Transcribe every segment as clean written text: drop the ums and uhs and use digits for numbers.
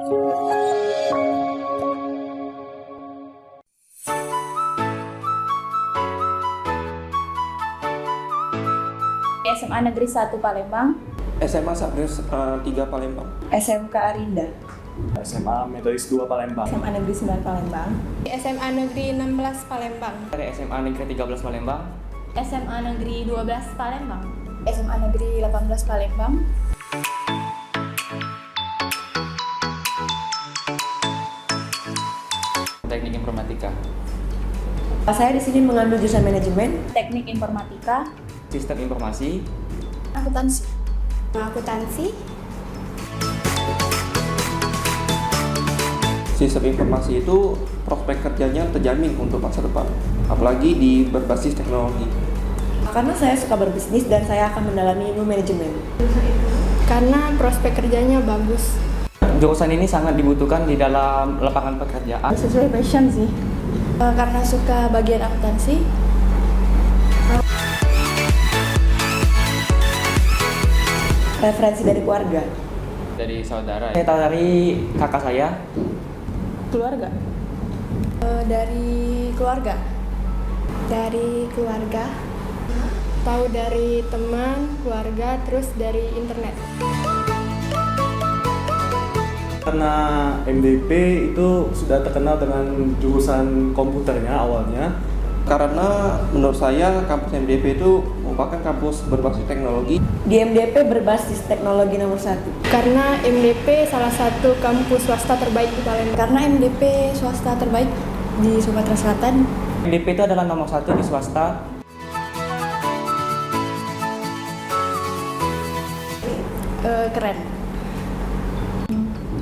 SMA Negeri 1 Palembang, SMA Sabrina 3 Palembang, SMK Arinda, SMA Metodis 2 Palembang, SMA Negeri 9 Palembang, SMA Negeri 16 Palembang, Dari SMA Negeri 13 Palembang, SMA Negeri 12 Palembang, SMA Negeri 18 Palembang, Teknik Informatika, Saya di sini mengambil jurusan manajemen. Teknik Informatika, Sistem Informasi, Akuntansi. akuntansi, Sistem informasi itu prospek kerjanya terjamin untuk masa depan, apalagi di berbasis teknologi. Karena saya suka berbisnis dan saya akan mendalami ilmu manajemen. karena prospek kerjanya bagus. jurusan ini sangat dibutuhkan di dalam lapangan pekerjaan. Sesuai passion sih. Karena suka bagian akuntansi. Referensi dari keluarga. Dari saudara. Saya tahu dari kakak saya. Keluarga. Dari keluarga. Dari keluarga. Tahu dari teman, keluarga, terus dari internet. karena MDP itu sudah terkenal dengan jurusan komputernya awalnya. Karena menurut saya kampus MDP itu merupakan kampus berbasis teknologi. Di MDP berbasis teknologi nomor 1. Karena MDP salah satu kampus swasta terbaik di Palembang. Karena MDP swasta terbaik di Sumatera Selatan. MDP itu adalah nomor 1 di swasta. Keren.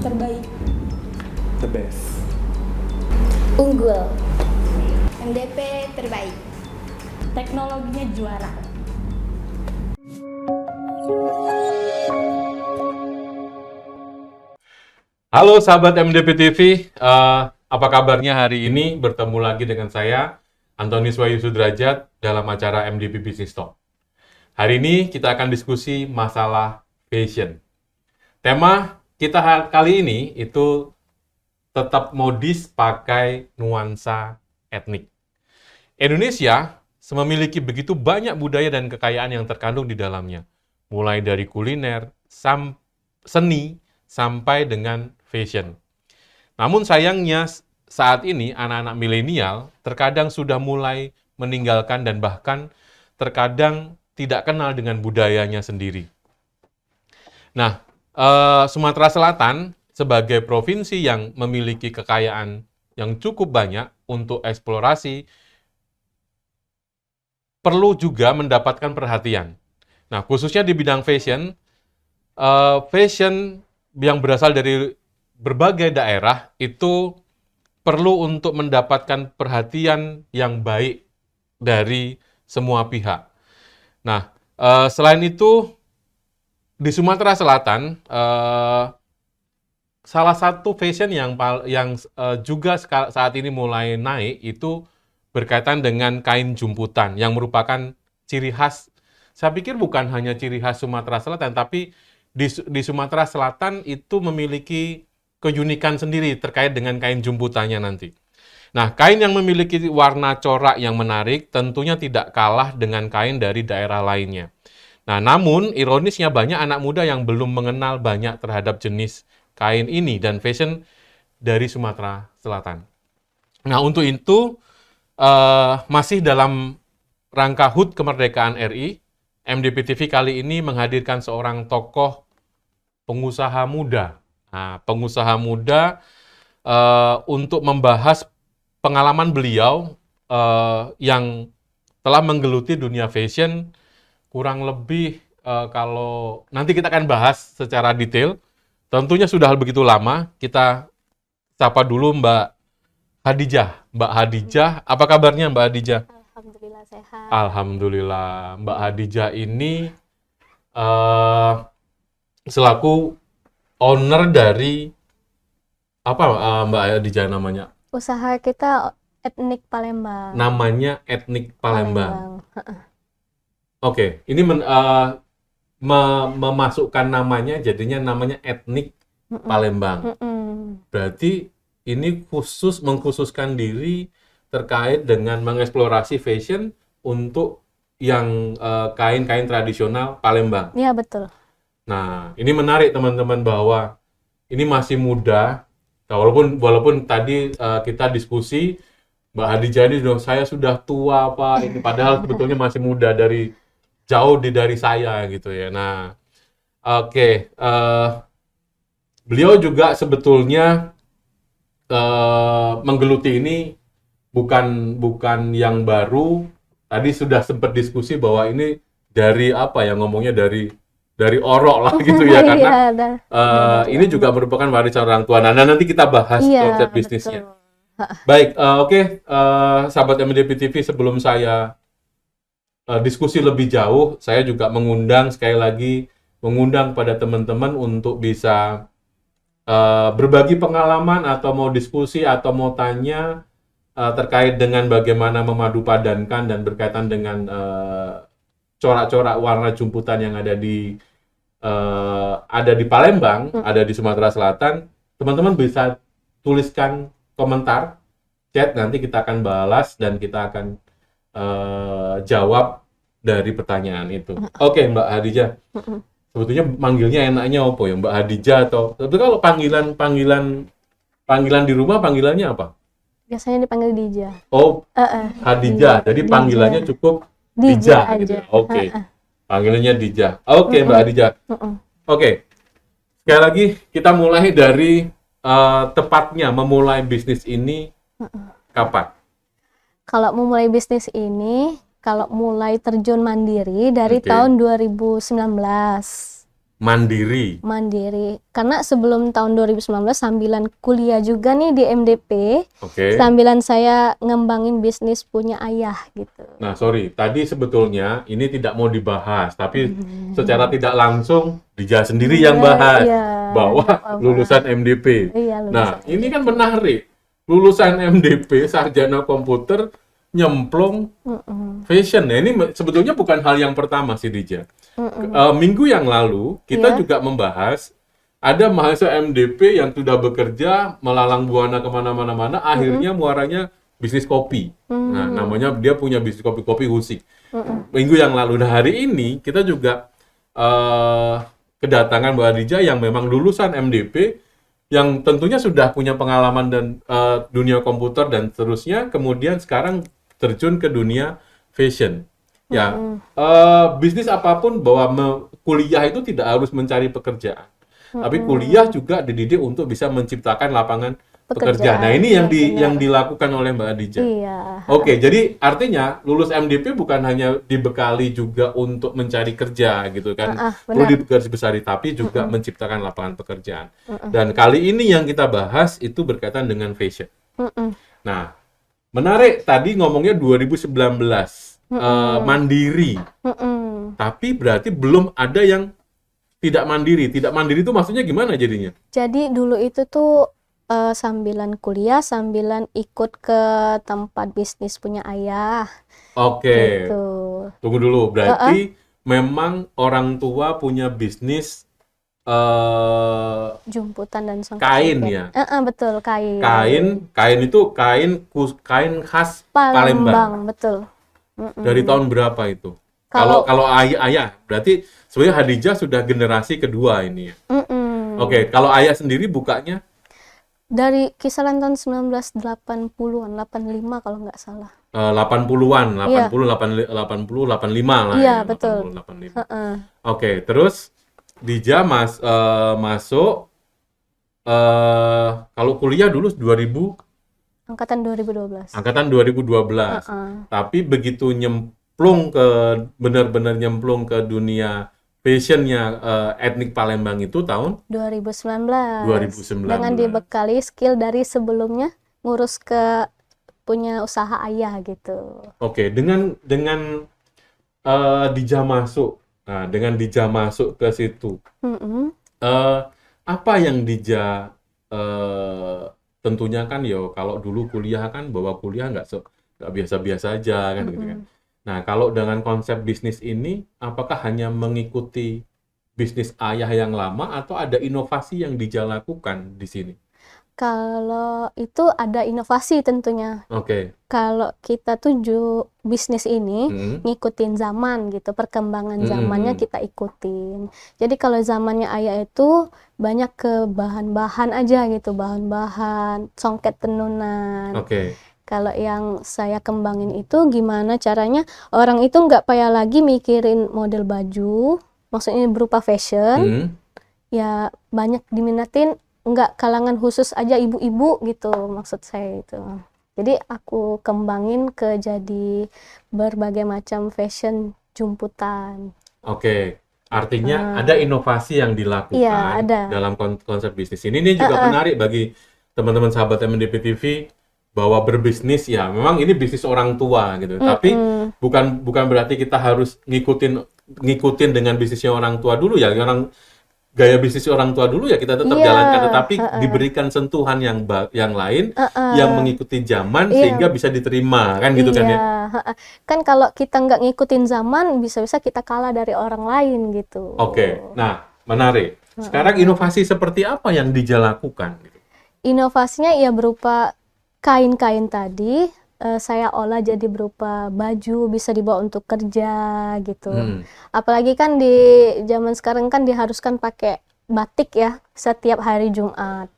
Terbaik. The best. unggul, MDP terbaik. teknologinya juara. Halo sahabat MDP TV, apa kabarnya hari ini? Bertemu lagi dengan saya, Antonius Wahyu Sudrajat, dalam acara MDP Business Talk. Hari ini kita akan diskusi masalah fashion. Tema kita kali ini itu tetap modis pakai nuansa etnik. Indonesia memiliki begitu banyak budaya dan kekayaan yang terkandung di dalamnya, mulai dari kuliner, seni, sampai dengan fashion. Namun sayangnya saat ini anak-anak milenial terkadang sudah mulai meninggalkan dan bahkan terkadang tidak kenal dengan budayanya sendiri. Nah, Sumatera Selatan sebagai provinsi yang memiliki kekayaan yang cukup banyak untuk eksplorasi, perlu juga mendapatkan perhatian. Nah, khususnya di bidang fashion, fashion yang berasal dari berbagai daerah itu perlu untuk mendapatkan perhatian yang baik dari semua pihak. Nah, selain itu, di Sumatera Selatan, salah satu fashion yang juga saat ini mulai naik itu berkaitan dengan kain jumputan yang merupakan ciri khas. Saya pikir bukan hanya ciri khas Sumatera Selatan, tapi di Sumatera Selatan itu memiliki keunikan sendiri terkait dengan kain jumputannya nanti. Nah, kain yang memiliki warna corak yang menarik tentunya tidak kalah dengan kain dari daerah lainnya. Nah, namun ironisnya banyak anak muda yang belum mengenal banyak terhadap jenis kain ini dan fashion dari Sumatera Selatan. Nah, untuk itu masih dalam rangka HUT Kemerdekaan RI, MDP TV kali ini menghadirkan seorang tokoh pengusaha muda. Nah, pengusaha muda untuk membahas pengalaman beliau yang telah menggeluti dunia fashion kurang lebih kalau nanti kita akan bahas secara detail. Tentunya sudah begitu lama. Kita sapa dulu Mbak Hadijah. Mbak Hadijah, apa kabarnya Mbak Hadijah? Alhamdulillah sehat. Alhamdulillah. Mbak Hadijah ini selaku owner dari apa Mbak Hadijah namanya? Usaha kita etnik Palembang. Namanya Etnik Palembang. Oke, ini memasukkan namanya, jadinya namanya Etnik Palembang. Berarti ini mengkhususkan diri terkait dengan mengeksplorasi fashion untuk yang kain-kain tradisional Palembang. Iya, betul. Nah, ini menarik teman-teman bahwa ini masih muda. Nah, walaupun tadi kita diskusi Mbak Hadijah ini saya sudah tua Pak, ini padahal sebetulnya masih muda jauh dari saya gitu ya. Nah, oke, beliau juga sebetulnya menggeluti ini bukan yang baru. Tadi sudah sempat diskusi bahwa ini dari apa ya ngomongnya dari orok lah gitu ya karena ini juga merupakan warisan orang tua. Nah, nanti kita bahas konsep bisnisnya. Betul. Baik, oke, sahabat MDP TV, sebelum saya diskusi lebih jauh, saya juga sekali lagi mengundang pada teman-teman untuk bisa berbagi pengalaman atau mau diskusi atau mau tanya terkait dengan bagaimana memadupadankan dan berkaitan dengan corak-corak warna jumputan yang ada di Palembang, ada di Sumatera Selatan. Teman-teman bisa tuliskan komentar, chat, nanti kita akan balas dan kita akan jawab dari pertanyaan itu. Oke, Mbak Hadijah. Sebetulnya manggilnya enaknya apa ya, Mbak Hadijah atau tapi kalau panggilan di rumah panggilannya apa? Biasanya dipanggil Dija. Oh, Hadijah. Jadi panggilannya cukup Dija gitu. Oke. Panggilannya Dija. Oke, Mbak Hadijah. Oke. Sekali lagi kita mulai dari tepatnya memulai bisnis ini kapan? Kalau memulai bisnis ini, kalau mulai terjun mandiri dari tahun 2019. Mandiri. Karena sebelum tahun 2019 sambilan kuliah juga nih di MDP. Oke. Sambilan saya ngembangin bisnis punya ayah gitu. Nah, sorry, tadi sebetulnya ini tidak mau dibahas, tapi secara tidak langsung Dija sendiri yang bahas bahwa lulusan MDP. Iya, lulusan Nah, ini kan menarik. Lulusan MDP, sarjana komputer, nyemplung fashion. Nah, ini sebetulnya bukan hal yang pertama sih, Dija. Minggu yang lalu, kita juga membahas ada mahasiswa MDP yang sudah bekerja, melalang buana kemana-mana, akhirnya muaranya bisnis kopi. Nah, namanya dia punya bisnis kopi Husik. Minggu yang lalu. Nah, hari ini kita juga kedatangan Mbak Hadijah yang memang lulusan MDP, yang tentunya sudah punya pengalaman dan dunia komputer dan seterusnya, kemudian sekarang terjun ke dunia fashion. Ya, bisnis apapun bahwa kuliah itu tidak harus mencari pekerjaan, tapi kuliah juga dididik untuk bisa menciptakan lapangan pekerjaan. Nah, ini yang dilakukan oleh Mbak Hadijah. Iya. Oke, jadi artinya lulus MDP bukan hanya dibekali juga untuk mencari kerja gitu kan, perlu dibesari, tapi juga menciptakan lapangan pekerjaan. Dan kali ini yang kita bahas itu berkaitan dengan fashion. Nah, menarik tadi ngomongnya 2019 mandiri, tapi berarti belum ada yang tidak mandiri. Tidak mandiri itu maksudnya gimana jadinya? Jadi dulu itu tuh sambilan kuliah, sambilan ikut ke tempat bisnis punya ayah. Oke. Gitu. Tunggu dulu, berarti memang orang tua punya bisnis jumputan dan songket. Kain ya? Betul, kain. Kain itu kain khas Palembang. Betul. Dari tahun berapa itu? Kalau ayah, berarti sebenarnya Hadijah sudah generasi kedua ini ya. Oke, kalau ayah sendiri bukanya? Dari kisaran tahun 1980-an, 85 kalau nggak salah. 80-an, 85 lah. Iya, ya, betul. 85. Oke, terus Dija masuk kalau kuliah dulu 2000 Angkatan 2012. Angkatan 2012. Tapi begitu benar-benar nyemplung ke dunia fashionnya etnik Palembang itu tahun 2019. Dengan dibekali skill dari sebelumnya ngurus ke punya usaha ayah gitu. Oke, dengan Dija masuk. Nah, dengan Dija masuk ke situ. Apa yang Dija tentunya kan kalau dulu kuliah kan bahwa kuliah nggak biasa-biasa aja kan gitu kan. Nah, kalau dengan konsep bisnis ini apakah hanya mengikuti bisnis ayah yang lama atau ada inovasi yang Dija lakukan di sini? Kalau itu ada inovasi tentunya. Oke. Kalau kita tuju bisnis ini Hmm. ngikutin zaman gitu, perkembangan zamannya kita ikutin. Jadi kalau zamannya ayah itu banyak ke bahan-bahan aja gitu, bahan-bahan, songket tenunan. Oke. Kalau yang saya kembangin itu gimana caranya orang itu nggak payah lagi mikirin model baju, maksudnya berupa fashion, Hmm. ya banyak diminatin, nggak kalangan khusus aja ibu-ibu gitu maksud saya itu. Jadi aku kembangin ke jadi berbagai macam fashion jumputan. Oke. Artinya ada inovasi yang dilakukan Iya, ada. dalam konsep bisnis ini. Ini juga menarik bagi teman-teman sahabat MNDP TV bahwa berbisnis ya memang ini bisnis orang tua gitu. Tapi bukan berarti kita harus ngikutin dengan bisnisnya orang tua dulu ya. Gaya bisnis orang tua dulu ya kita tetap Iya, jalankan, tetapi diberikan sentuhan yang lain yang mengikuti zaman Iya. sehingga bisa diterima kan gitu kan ya. Kan kalau kita nggak ngikutin zaman bisa-bisa kita kalah dari orang lain gitu. Oke, nah menarik. Sekarang inovasi seperti apa yang Dija lakukan? Inovasinya ya berupa kain-kain tadi, saya olah jadi berupa baju, bisa dibawa untuk kerja gitu. Apalagi kan di zaman sekarang kan diharuskan pakai batik ya setiap hari Jumat.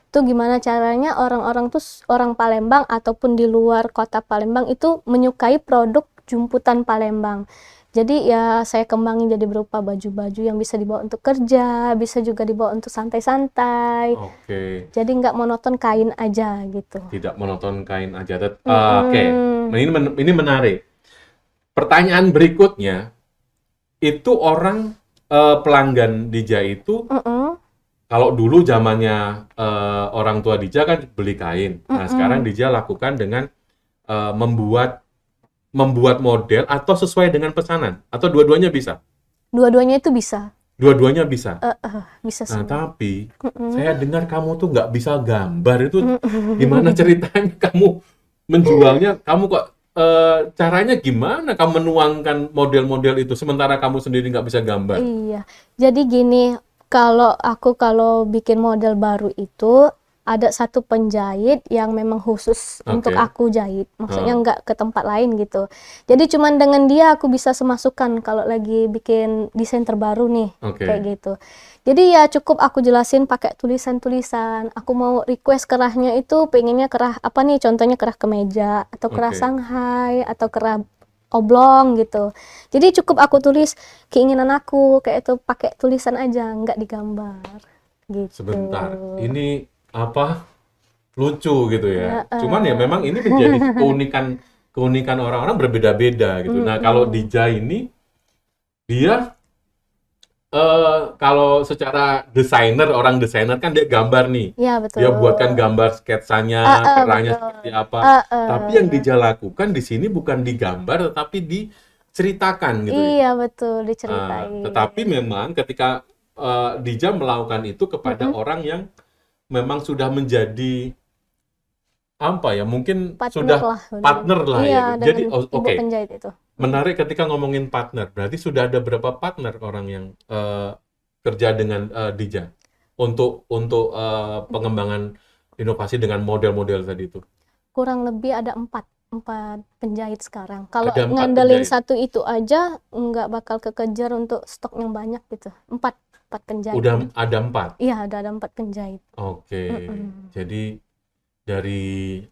Itu gimana caranya orang-orang tuh, orang Palembang ataupun di luar kota Palembang itu menyukai produk jumputan Palembang. Jadi ya saya kembangin jadi berupa baju-baju yang bisa dibawa untuk kerja, bisa juga dibawa untuk santai-santai. Oke. Jadi nggak monoton kain aja gitu. Tidak monoton kain aja. Oke, ini menarik. Pertanyaan berikutnya, itu orang pelanggan Dija itu, kalau dulu zamannya orang tua Dija kan beli kain. Nah, sekarang Dija lakukan dengan membuat model atau sesuai dengan pesanan, atau dua-duanya bisa? Dua-duanya itu bisa. Dua-duanya bisa. Bisa Nah, semua. tapi saya dengar kamu tuh nggak bisa gambar. Itu gimana ceritanya kamu menjualnya? Kamu kok caranya gimana kamu menuangkan model-model itu sementara kamu sendiri nggak bisa gambar? Iya. Jadi gini, kalau bikin model baru itu ada satu penjahit yang memang khusus untuk aku jahit. Maksudnya nggak ke tempat lain gitu. Jadi cuman dengan dia aku bisa semasukan kalau lagi bikin desain terbaru nih. Kayak gitu. Jadi ya cukup aku jelasin pakai tulisan-tulisan. Aku mau request kerahnya itu pengennya kerah apa nih? Contohnya kerah kemeja atau kerah Shanghai atau kerah oblong gitu. Jadi cukup aku tulis keinginan aku kayak itu pakai tulisan aja, nggak digambar. Gitu. Sebentar. Ini apa lucu gitu ya. Cuman ya memang ini menjadi keunikan orang-orang berbeda-beda gitu. Nah, kalau Dija ini dia kalau secara orang desainer kan dia gambar nih. Iya, betul. Dia buatkan gambar sketsanya, kerahnya seperti apa. Tapi yang Dija lakukan di sini bukan digambar tetapi diceritakan gitu. Iya, betul, diceritain. Tetapi memang ketika Dija melakukan itu kepada orang yang memang sudah menjadi apa ya, mungkin partner lah iya, ya. Jadi penjahit itu. Menarik ketika ngomongin partner. Berarti sudah ada berapa partner orang yang kerja dengan Dija untuk pengembangan inovasi dengan model-model tadi itu? Kurang lebih ada 4 penjahit sekarang. Kalau Ada 4 ngandelin penjahit. satu itu aja nggak bakal kekejar untuk stok yang banyak gitu. 4 penjahit. Udah ada 4? Iya, ada 4 penjahit. Oke. Jadi dari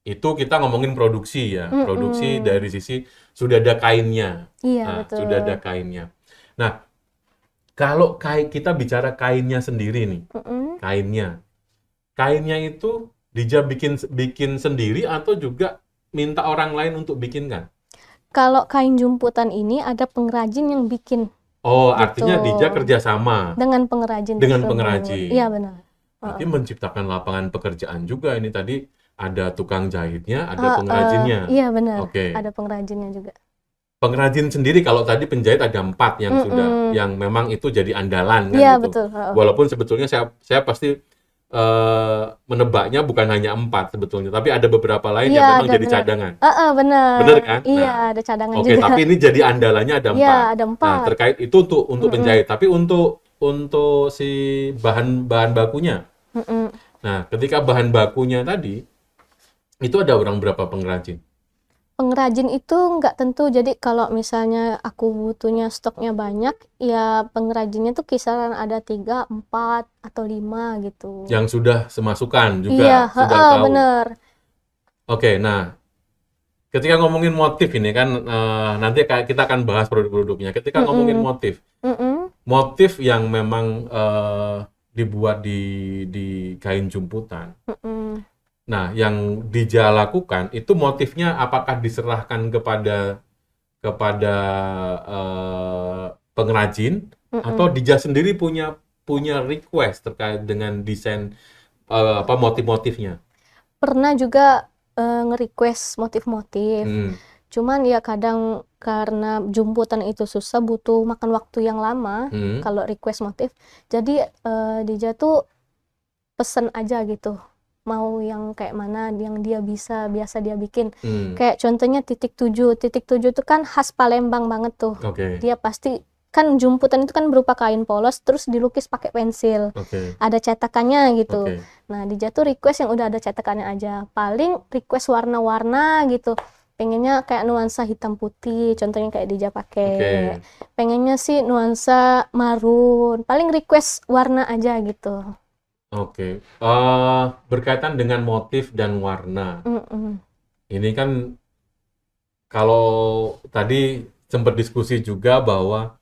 itu kita ngomongin produksi ya. Produksi dari sisi sudah ada kainnya. Iya, betul. Sudah ada kainnya. Nah, kalau kita bicara kainnya sendiri nih. Kainnya itu Dija bikin sendiri atau juga minta orang lain untuk bikinkan? Kalau kain jumputan ini ada pengrajin yang bikin. Oh, Gitu. artinya Dija kerjasama Dengan pengrajin. dengan tersebut. pengrajin. Iya, benar. Berarti menciptakan lapangan pekerjaan juga ini tadi. Ada tukang jahitnya, ada pengrajinnya. Iya, benar. Oke. Ada pengrajinnya juga. Pengrajin sendiri kalau tadi penjahit ada 4 yang sudah, yang memang itu jadi andalan kan Iya, gitu. betul. Walaupun sebetulnya saya pasti menebaknya bukan hanya 4 sebetulnya, tapi ada beberapa lain Iya, yang memang ada jadi bener. cadangan. Bener. Bener kan? Iya, Nah, ada cadangan Oke, juga. tapi ini jadi andalannya ada 4. Iya, ada Nah, 4. terkait itu untuk penjahit, tapi untuk si bahan bakunya. Mm-mm. Nah, ketika bahan bakunya tadi itu ada orang berapa pengrajin? Pengrajin itu nggak tentu. Jadi kalau misalnya aku butuhnya stoknya banyak, ya pengrajinnya tuh kisaran ada 3, 4 atau 5 gitu. Yang sudah semasukan juga, Iya, sudah tahu. bener. Oke, nah, ketika ngomongin motif ini kan nanti kita akan bahas produk-produknya. Ketika ngomongin motif, Mm-mm. motif yang memang dibuat di kain jumputan. Mm-mm. Nah, yang Dija lakukan itu motifnya apakah diserahkan kepada pengrajin atau Dija sendiri punya request terkait dengan desain motif-motifnya? Pernah juga nge-request motif-motif. Hmm. Cuman ya kadang karena jumputan itu susah, butuh makan waktu yang lama kalau request motif. Jadi Dija tuh pesen aja gitu. Mau yang kayak mana yang dia biasa dia bikin. Kayak contohnya titik 7. Titik 7 itu kan khas Palembang banget tuh. Oke. Dia pasti kan jumputan itu kan berupa kain polos terus dilukis pakai pensil. Oke. Ada cetakannya gitu. Oke. Nah, Dija tuh request yang udah ada cetakannya aja. Paling request warna-warna gitu. Pengennya kayak nuansa hitam putih, contohnya kayak Dija pakai. Oke. Pengennya sih nuansa marun. Paling request warna aja gitu. Oke. Berkaitan dengan motif dan warna. Mm-mm. Ini kan kalau tadi sempat diskusi juga bahwa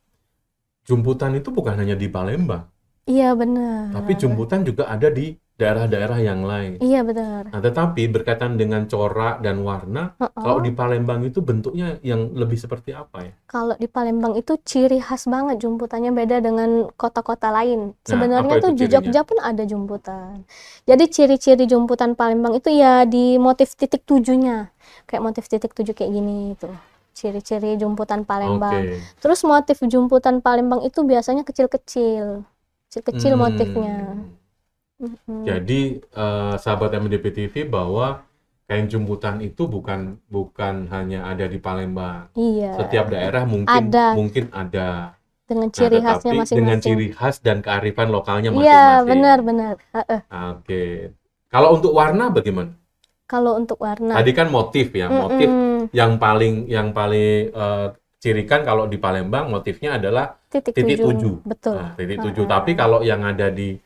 jumputan itu bukan hanya di Palembang, Iya benar. tapi jumputan juga ada di daerah-daerah yang lain. Iya benar. Nah, tetapi berkaitan dengan corak dan warna, kalau di Palembang itu bentuknya yang lebih seperti apa ya? Kalau di Palembang itu ciri khas banget jumputannya, beda dengan kota-kota lain. Nah, Sebenarnya apa tuh itu di cirinya? Jogja pun ada jumputan. Jadi ciri-ciri jumputan Palembang itu ya di motif titik 7-nya. Kayak motif titik 7 kayak gini itu. Ciri-ciri jumputan Palembang. Oke. Terus motif jumputan Palembang itu biasanya kecil-kecil. Kecil-kecil motifnya. Mm-mm. Jadi sahabat MDP TV bahwa kain jumputan itu bukan hanya ada di Palembang. Iya. Setiap daerah Ada. mungkin ada. Dengan ciri Nah, khasnya tetapi dengan masing-masing. ciri khas dan kearifan lokalnya Iya, masing-masing. benar-benar. Oke. Kalau untuk warna bagaimana? Kalau untuk warna. Tadi kan motif ya, motif Mm-mm. yang paling cirikan kalau di Palembang motifnya adalah Titik titik 7. 7. Betul. Nah, titik 7. Tapi kalau yang ada di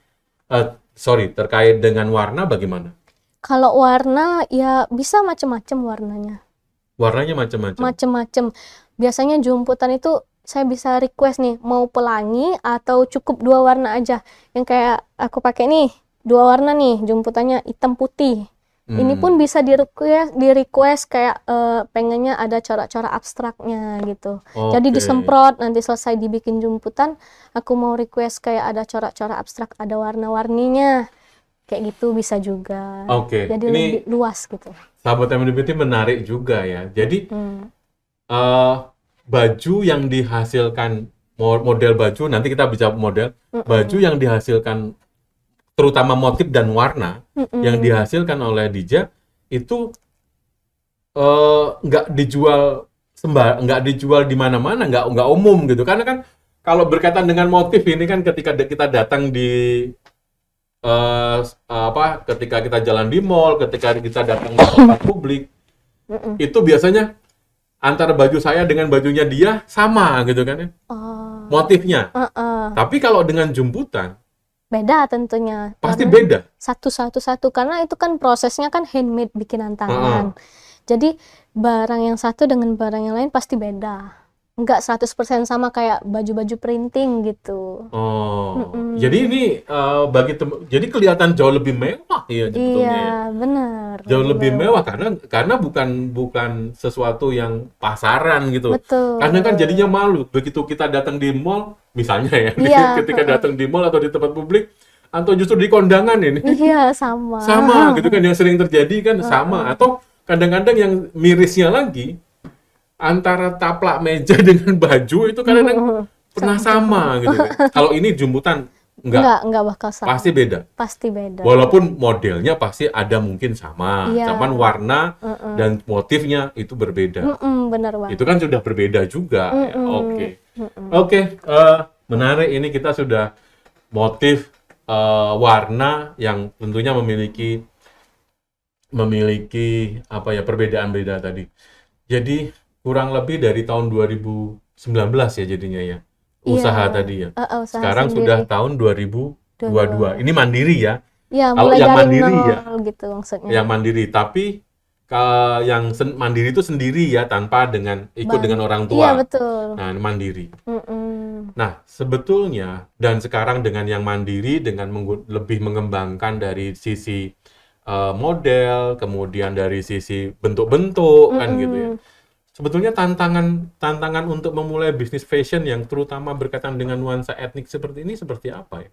terkait dengan warna bagaimana? Kalau warna ya bisa macam-macam warnanya. Warnanya macam-macam. Macam-macam. Biasanya jumputan itu saya bisa request nih, mau pelangi atau cukup 2 warna aja. Yang kayak aku pakai nih, 2 warna nih, jumputannya hitam putih. Ini pun bisa di request kayak pengennya ada corak-corak abstraknya gitu. Jadi Oke. disemprot, nanti selesai dibikin jumputan, aku mau request kayak ada corak-corak abstrak, ada warna-warninya. Kayak gitu bisa juga. Oke, Jadi ini lebih luas gitu. sahabat MDPT menarik juga ya. Jadi baju yang dihasilkan, model baju, nanti kita bicara model, baju yang dihasilkan terutama motif dan warna yang dihasilkan oleh Dija itu nggak dijual di mana-mana, nggak umum gitu. Karena kan kalau berkaitan dengan motif ini kan ketika kita datang di ketika kita jalan di mall, ketika kita datang di tempat publik, itu biasanya antara baju saya dengan bajunya dia sama gitu kan ya, motifnya. Tapi kalau dengan jumputan Beda tentunya. pasti Karena beda. Satu karena itu kan prosesnya kan handmade bikinan tangan. Jadi barang yang satu dengan barang yang lain pasti beda. Enggak 100% sama kayak baju-baju printing gitu. Jadi ini jadi kelihatan jauh lebih mewah ya sebetulnya. Iya, benar. Jauh lebih mewah karena bukan sesuatu yang pasaran gitu. Betul. Karena kan jadinya malu begitu kita datang di mall misalnya ya, Iya, ketika datang di mall atau di tempat publik atau justru di kondangan ini. Iya, sama. Sama gitu kan, yang sering terjadi kan sama, atau kadang-kadang yang mirisnya lagi antara taplak meja dengan baju itu kadang-kadang pernah sama gitu kan. Kalau ini jumputan Enggak bakal sama. Pasti beda. Pasti beda. Walaupun modelnya pasti ada mungkin sama, Iya. cuman warna dan motifnya itu berbeda. Bener banget. Itu kan sudah berbeda juga. Ya. Oke. Oke, menarik ini kita sudah motif warna yang tentunya memiliki apa ya perbedaan beda tadi. Jadi kurang lebih dari tahun 2019 ya jadinya ya. Usaha tadi ya. Usaha Sekarang sendiri. sudah tahun 2022. Ini mandiri ya. Ya, Kalau mulai yang dari mandiri nol ya. gitu maksudnya. Yang mandiri, tapi yang mandiri itu sendiri ya tanpa ikut dengan orang tua. Iya, betul. Nah, mandiri. Nah, sebetulnya dan sekarang dengan yang mandiri dengan lebih mengembangkan dari sisi model, kemudian dari sisi bentuk-bentuk kan gitu ya. Sebetulnya tantangan untuk memulai bisnis fashion yang terutama berkaitan dengan nuansa etnik seperti ini seperti apa ya?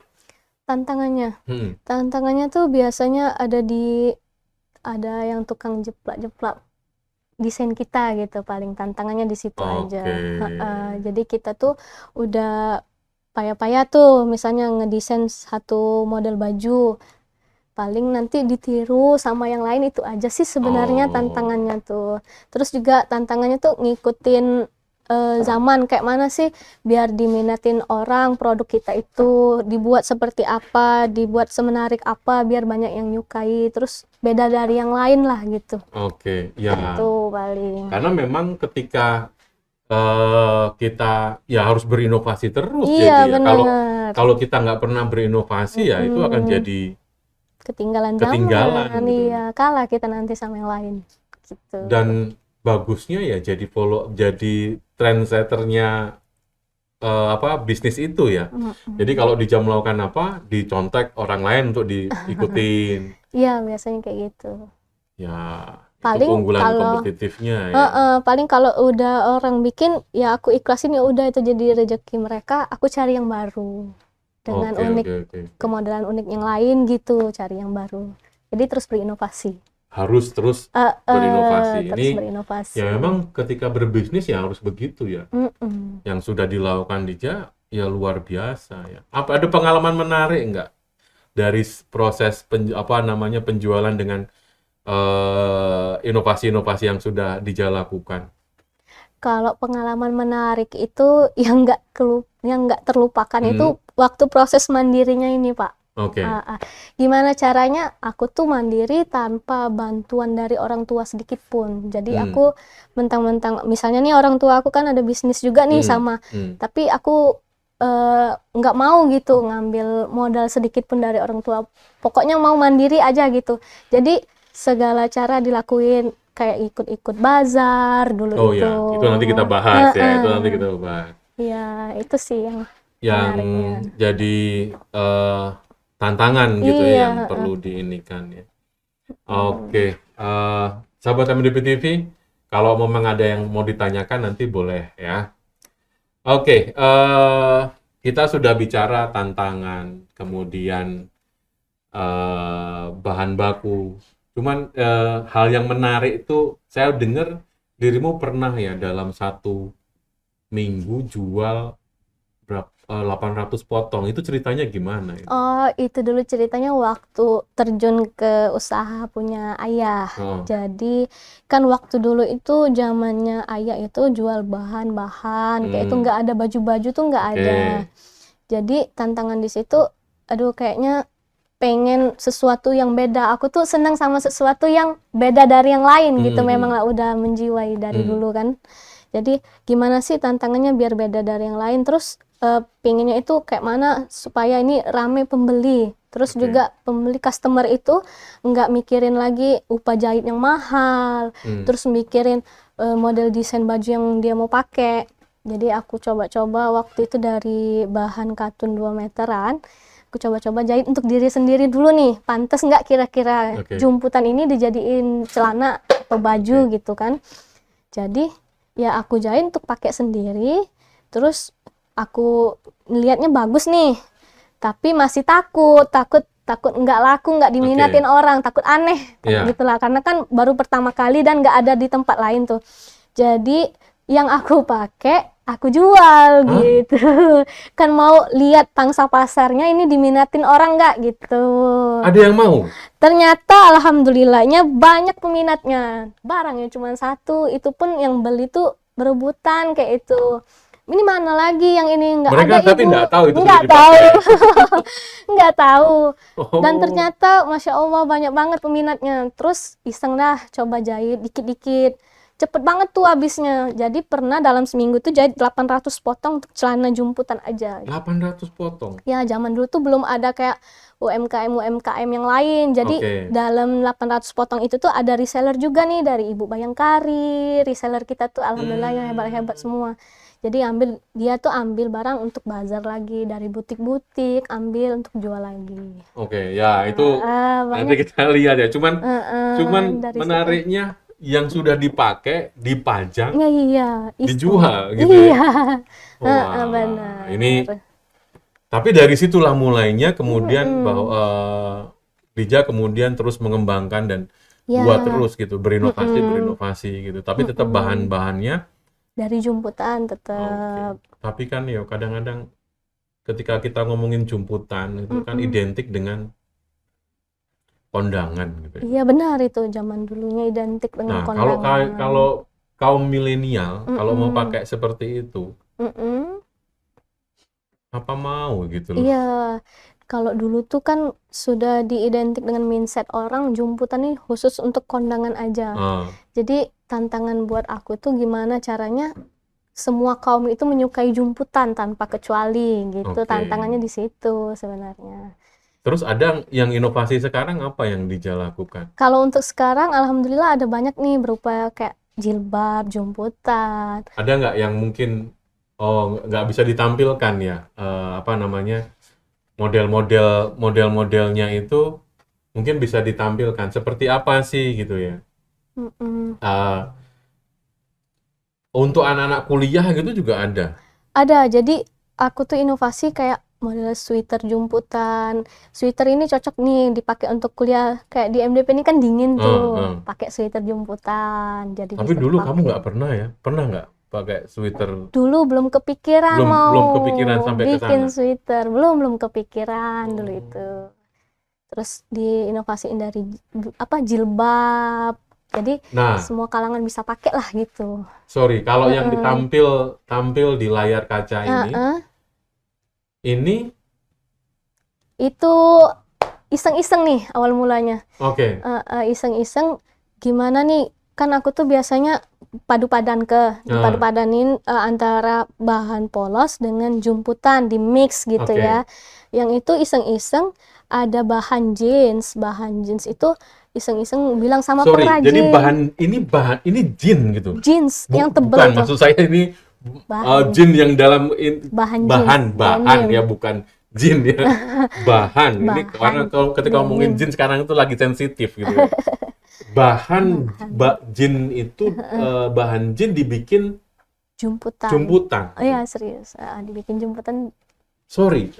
Tantangannya tuh biasanya ada yang tukang jeplak-jeplak desain kita gitu, paling tantangannya di situ aja. Jadi kita tuh udah payah-payah tuh misalnya ngedesain satu model baju, paling nanti ditiru sama yang lain, itu aja sih sebenarnya tantangannya tuh. Terus juga tantangannya tuh ngikutin zaman kayak mana sih biar diminatin orang, produk kita itu dibuat seperti apa, dibuat semenarik apa biar banyak yang nyukai, terus beda dari yang lain lah gitu. Oke, ya. Itu paling. Karena memang ketika kita ya harus berinovasi terus Iya, jadi ya. benar. Kalau kita nggak pernah berinovasi ya itu akan jadi ketinggalan ketinggalan zaman. gitu. Iya, kalah kita nanti sama yang lain gitu. Dan bagusnya ya jadi trendsetternya bisnis itu ya. Jadi kalau dia melakukan apa, dicontek orang lain untuk diikutin. Iya, biasanya kayak gitu. Ya, Paling itu keunggulan kalau- kompetitifnya ya. Paling kalau udah orang bikin, ya aku ikhlasin, ya udah itu jadi rezeki mereka, aku cari yang baru dengan unik, Oke. kemodelan unik yang lain gitu, cari yang baru. Jadi terus berinovasi. Harus terus berinovasi. Terus Ini berinovasi. ya memang ketika berbisnis ya harus begitu ya. Mm-mm. Yang sudah dilakukan Dija ya luar biasa ya. Apa ada pengalaman menarik nggak dari proses penjualan dengan inovasi-inovasi yang sudah Dija lakukan? Kalau pengalaman menarik itu yang nggak terlupakan itu waktu proses mandirinya ini, Pak. Oke. Gimana caranya aku tuh mandiri tanpa bantuan dari orang tua sedikit pun. Jadi aku mentang-mentang misalnya nih orang tua aku kan ada bisnis juga nih sama, tapi aku nggak mau gitu ngambil modal sedikit pun dari orang tua. Pokoknya mau mandiri aja gitu. Jadi segala cara dilakuin, kayak ikut-ikut bazar dulu Oh itu. ya, itu nanti kita bahas ya. Itu nanti kita bahas. Iya, itu sih yang menariknya. Jadi tantangan gitu Iya, ya yang perlu diinikan ya. Oke, sahabat MDP TV, kalau memang ada yang mau ditanyakan nanti boleh ya. Oke, kita sudah bicara tantangan, kemudian bahan baku. Cuman hal yang menarik itu saya dengar dirimu pernah ya dalam 1 minggu jual 800 potong. Itu ceritanya gimana ya? Oh, itu dulu ceritanya waktu terjun ke usaha punya ayah. Jadi kan waktu dulu itu zamannya ayah itu jual bahan-bahan kayak itu, nggak ada baju-baju tuh nggak ada. Jadi tantangan di situ, aduh kayaknya pengen sesuatu yang beda. Aku tuh senang sama sesuatu yang beda dari yang lain gitu. Memang lah udah menjiwai dari dulu kan. Jadi gimana sih tantangannya biar beda dari yang lain, terus pinginnya itu kayak mana supaya ini rame pembeli, terus juga pembeli customer itu nggak mikirin lagi upah jahit yang mahal, terus mikirin model desain baju yang dia mau pakai. Jadi aku coba-coba waktu itu dari bahan katun 2 meteran, aku coba-coba jahit untuk diri sendiri dulu nih, pantas nggak kira-kira jumputan ini dijadiin celana atau baju gitu kan. Jadi ya aku jahit untuk pakai sendiri, terus aku lihatnya bagus nih, tapi masih takut nggak laku, nggak diminatin orang, takut aneh gitulah, karena kan baru pertama kali dan nggak ada di tempat lain tuh. Jadi yang aku pakai aku jual gitu. Kan mau lihat pangsa pasarnya ini diminatin orang nggak gitu. Ada yang mau? Ternyata alhamdulillahnya banyak peminatnya. Barangnya cuma satu, itu pun yang beli tuh berebutan kayak itu. Ini mana lagi yang ini nggak Mereka ada tapi ibu. nggak tahu itu Nggak sudah tahu. dipakai. Nggak tahu. Dan Oh. ternyata Masya Allah banyak banget peminatnya. Terus iseng dah coba jahit dikit-dikit. Cepet banget tuh habisnya. Jadi pernah dalam seminggu tuh jahit 800 potong untuk celana jumputan aja. 800 potong. Ya zaman dulu tuh belum ada kayak UMKM yang lain. Jadi Oke. dalam 800 potong itu tuh ada reseller juga nih dari Ibu Bayangkari. Reseller kita tuh alhamdulillah yang hebat-hebat semua. Jadi dia tuh ambil barang untuk bazar lagi dari butik-butik, ambil untuk jual lagi. Oke, ya itu nanti Banyak. kita lihat ya. Cuman Dari situ. menariknya yang sudah dipakai, dipajang, Ya, iya, dijual gitu ya. Iya. Wah, Benar. ini tapi dari situlah mulainya kemudian bahwa Dija kemudian terus mengembangkan dan Ya. buat terus gitu, berinovasi gitu. Tapi tetap bahan-bahannya. Dari jumputan tetap. Oke. Tapi kan ya kadang-kadang ketika kita ngomongin jumputan itu kan identik dengan kondangan gitu ya. Iya benar itu zaman dulunya identik Nah, dengan kalau kondangan. kalau kaum milenial kalau mau pakai seperti itu, apa mau gitu loh. Iya, kalau dulu tuh kan sudah diidentik dengan mindset orang jumputan nih khusus untuk kondangan aja. Ah, Jadi tantangan buat aku tuh gimana caranya semua kaum itu menyukai jumputan tanpa kecuali gitu. Oke. Tantangannya di situ sebenarnya. terus ada yang inovasi sekarang apa yang Dija lakukan? Kalau untuk sekarang alhamdulillah ada banyak nih berupa kayak jilbab, jumputan. Ada nggak yang mungkin nggak bisa ditampilkan ya apa namanya model-modelnya itu mungkin bisa ditampilkan seperti apa sih gitu ya? Mm-mm. Untuk anak-anak kuliah gitu juga ada. Ada, jadi aku tuh inovasi kayak model sweater jumputan. Sweater ini cocok nih dipakai untuk kuliah. Kayak di MDP ini kan dingin tuh, pakai sweater jumputan. Jadi Tapi bisa dulu dipakai. kamu nggak pernah ya? Pernah nggak pakai sweater? Dulu belum kepikiran Belum mau kepikiran sampai ke bikin sana? sweater. Belum kepikiran dulu itu. Terus diinovasiin dari jilbab. Jadi Nah, semua kalangan bisa pakai lah gitu. sorry, kalau yang tampil di layar kaca ini Itu iseng-iseng nih awal mulanya. oke. Iseng-iseng gimana nih, kan aku tuh biasanya dipadu-padanin antara bahan polos dengan jumputan di mix gitu Oke. ya. Yang itu iseng-iseng ada bahan jeans itu iseng-iseng bilang sama Sorry, pengrajin. jadi bahan ini jin gitu. jeans yang tebel Bukan, tuh. maksud saya ini Bahan. jin yang dalam Bahan bahan denim. ya, bukan jin ya. Bahan. Ini Bahan karena kalau ketika ngomongin jin sekarang itu lagi sensitif gitu ya. Jin itu bahan jin dibikin Jumputan. jumputan. Oh iya serius, dibikin jumputan. Sorry,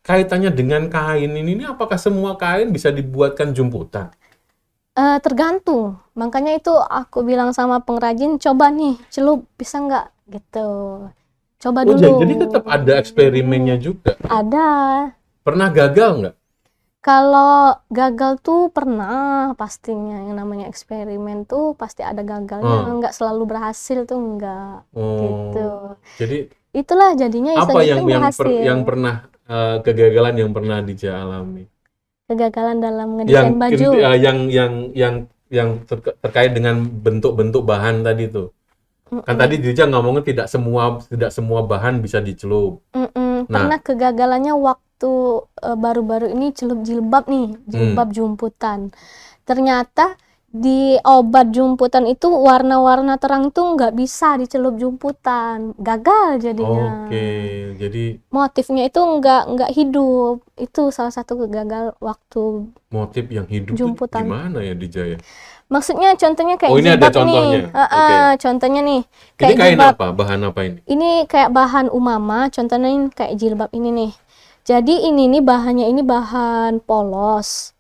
kaitannya dengan kain ini apakah semua kain bisa dibuatkan jumputan? Tergantung, makanya itu aku bilang sama pengrajin, coba nih celup bisa nggak gitu, coba Oh, dulu. jadi tetap ada eksperimennya juga. Ada. Pernah gagal nggak? Kalau gagal tuh pernah pastinya, yang namanya eksperimen tuh pasti ada gagalnya, nggak selalu berhasil tuh nggak gitu. Jadi Itulah jadinya apa iseng-iseng berhasil. yang pernah kegagalan yang pernah Dija alami? Kegagalan dalam ngedesain baju. Yang terkait dengan bentuk-bentuk bahan tadi tuh. Kan tadi Dija ngomongin tidak semua bahan bisa dicelup. Pernah kegagalannya waktu baru-baru ini celup jilbab nih, jilbab jumputan. Ternyata di obat jumputan itu warna-warna terang tuh nggak bisa dicelup jumputan, gagal jadinya. Oke, jadi Motifnya itu nggak hidup. Itu salah satu kegagal waktu. motif yang hidup tuh Jumputan. gimana ya Dija ya? Maksudnya contohnya kayak Oh, ini ada jilbab contohnya. ini. Oke. Contohnya nih Ini kayak kain jilbab. apa? Bahan apa ini? Ini kayak bahan umama, contohnya ini kayak jilbab ini nih. Jadi ini nih bahannya ini bahan polos